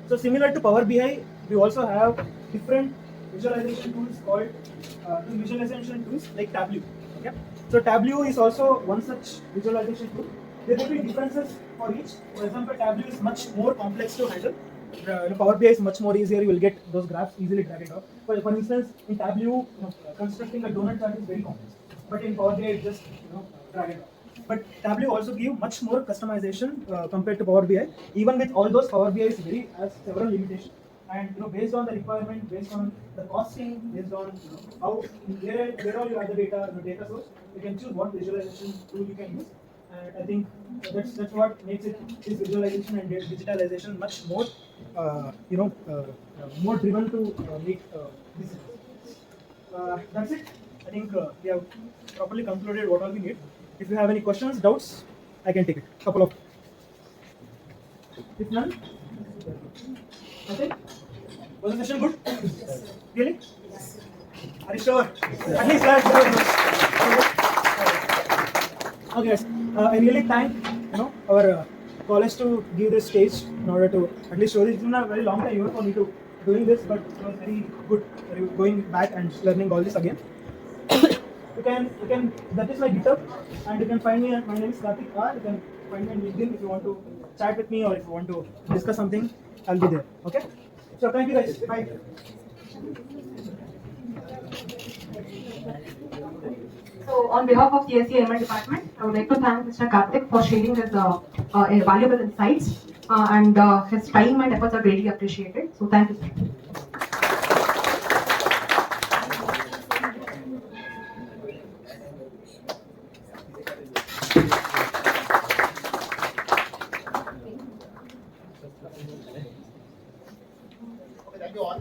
So similar to Power BI, we also have different visualization tools called visualization tools like Tableau. Okay. So Tableau is also one such visualization tool. There will be differences for each. For example, Tableau is much more complex to handle. Power BI is much more easier. You will get those graphs easily drag it out. For instance, in Tableau, constructing a donut chart is very complex. But in Power BI, just drag it out. But Tableau also give much more customization compared to Power BI. Even with all those, Power BI is has several limitations. And based on the requirement, based on the costing, based on how where all you have the data source, you can choose what visualization tool you can use. And I think that's what makes this visualization and digitalization much more more driven to make decisions. That's it. I think we have properly concluded what all we need. If you have any questions, doubts, I can take it. Couple of. If none, okay. Was the session good? Really? Are you sure? At least that's okay, guys. I really thank our college to give this stage in order to at least show this. It's been a very long time even for me to doing this, but it was very good going back and learning all this again. You can that is my GitHub, and you can find me at my name is Karthik R. You can find me on LinkedIn if you want to chat with me or if you want to discuss something, I'll be there. Okay? So thank you guys. Bye. So, on behalf of the SEML department, I would like to thank Mr. Karthik for sharing his valuable insights and his time and efforts are greatly appreciated. So, thank you, sir. Okay, thank you all.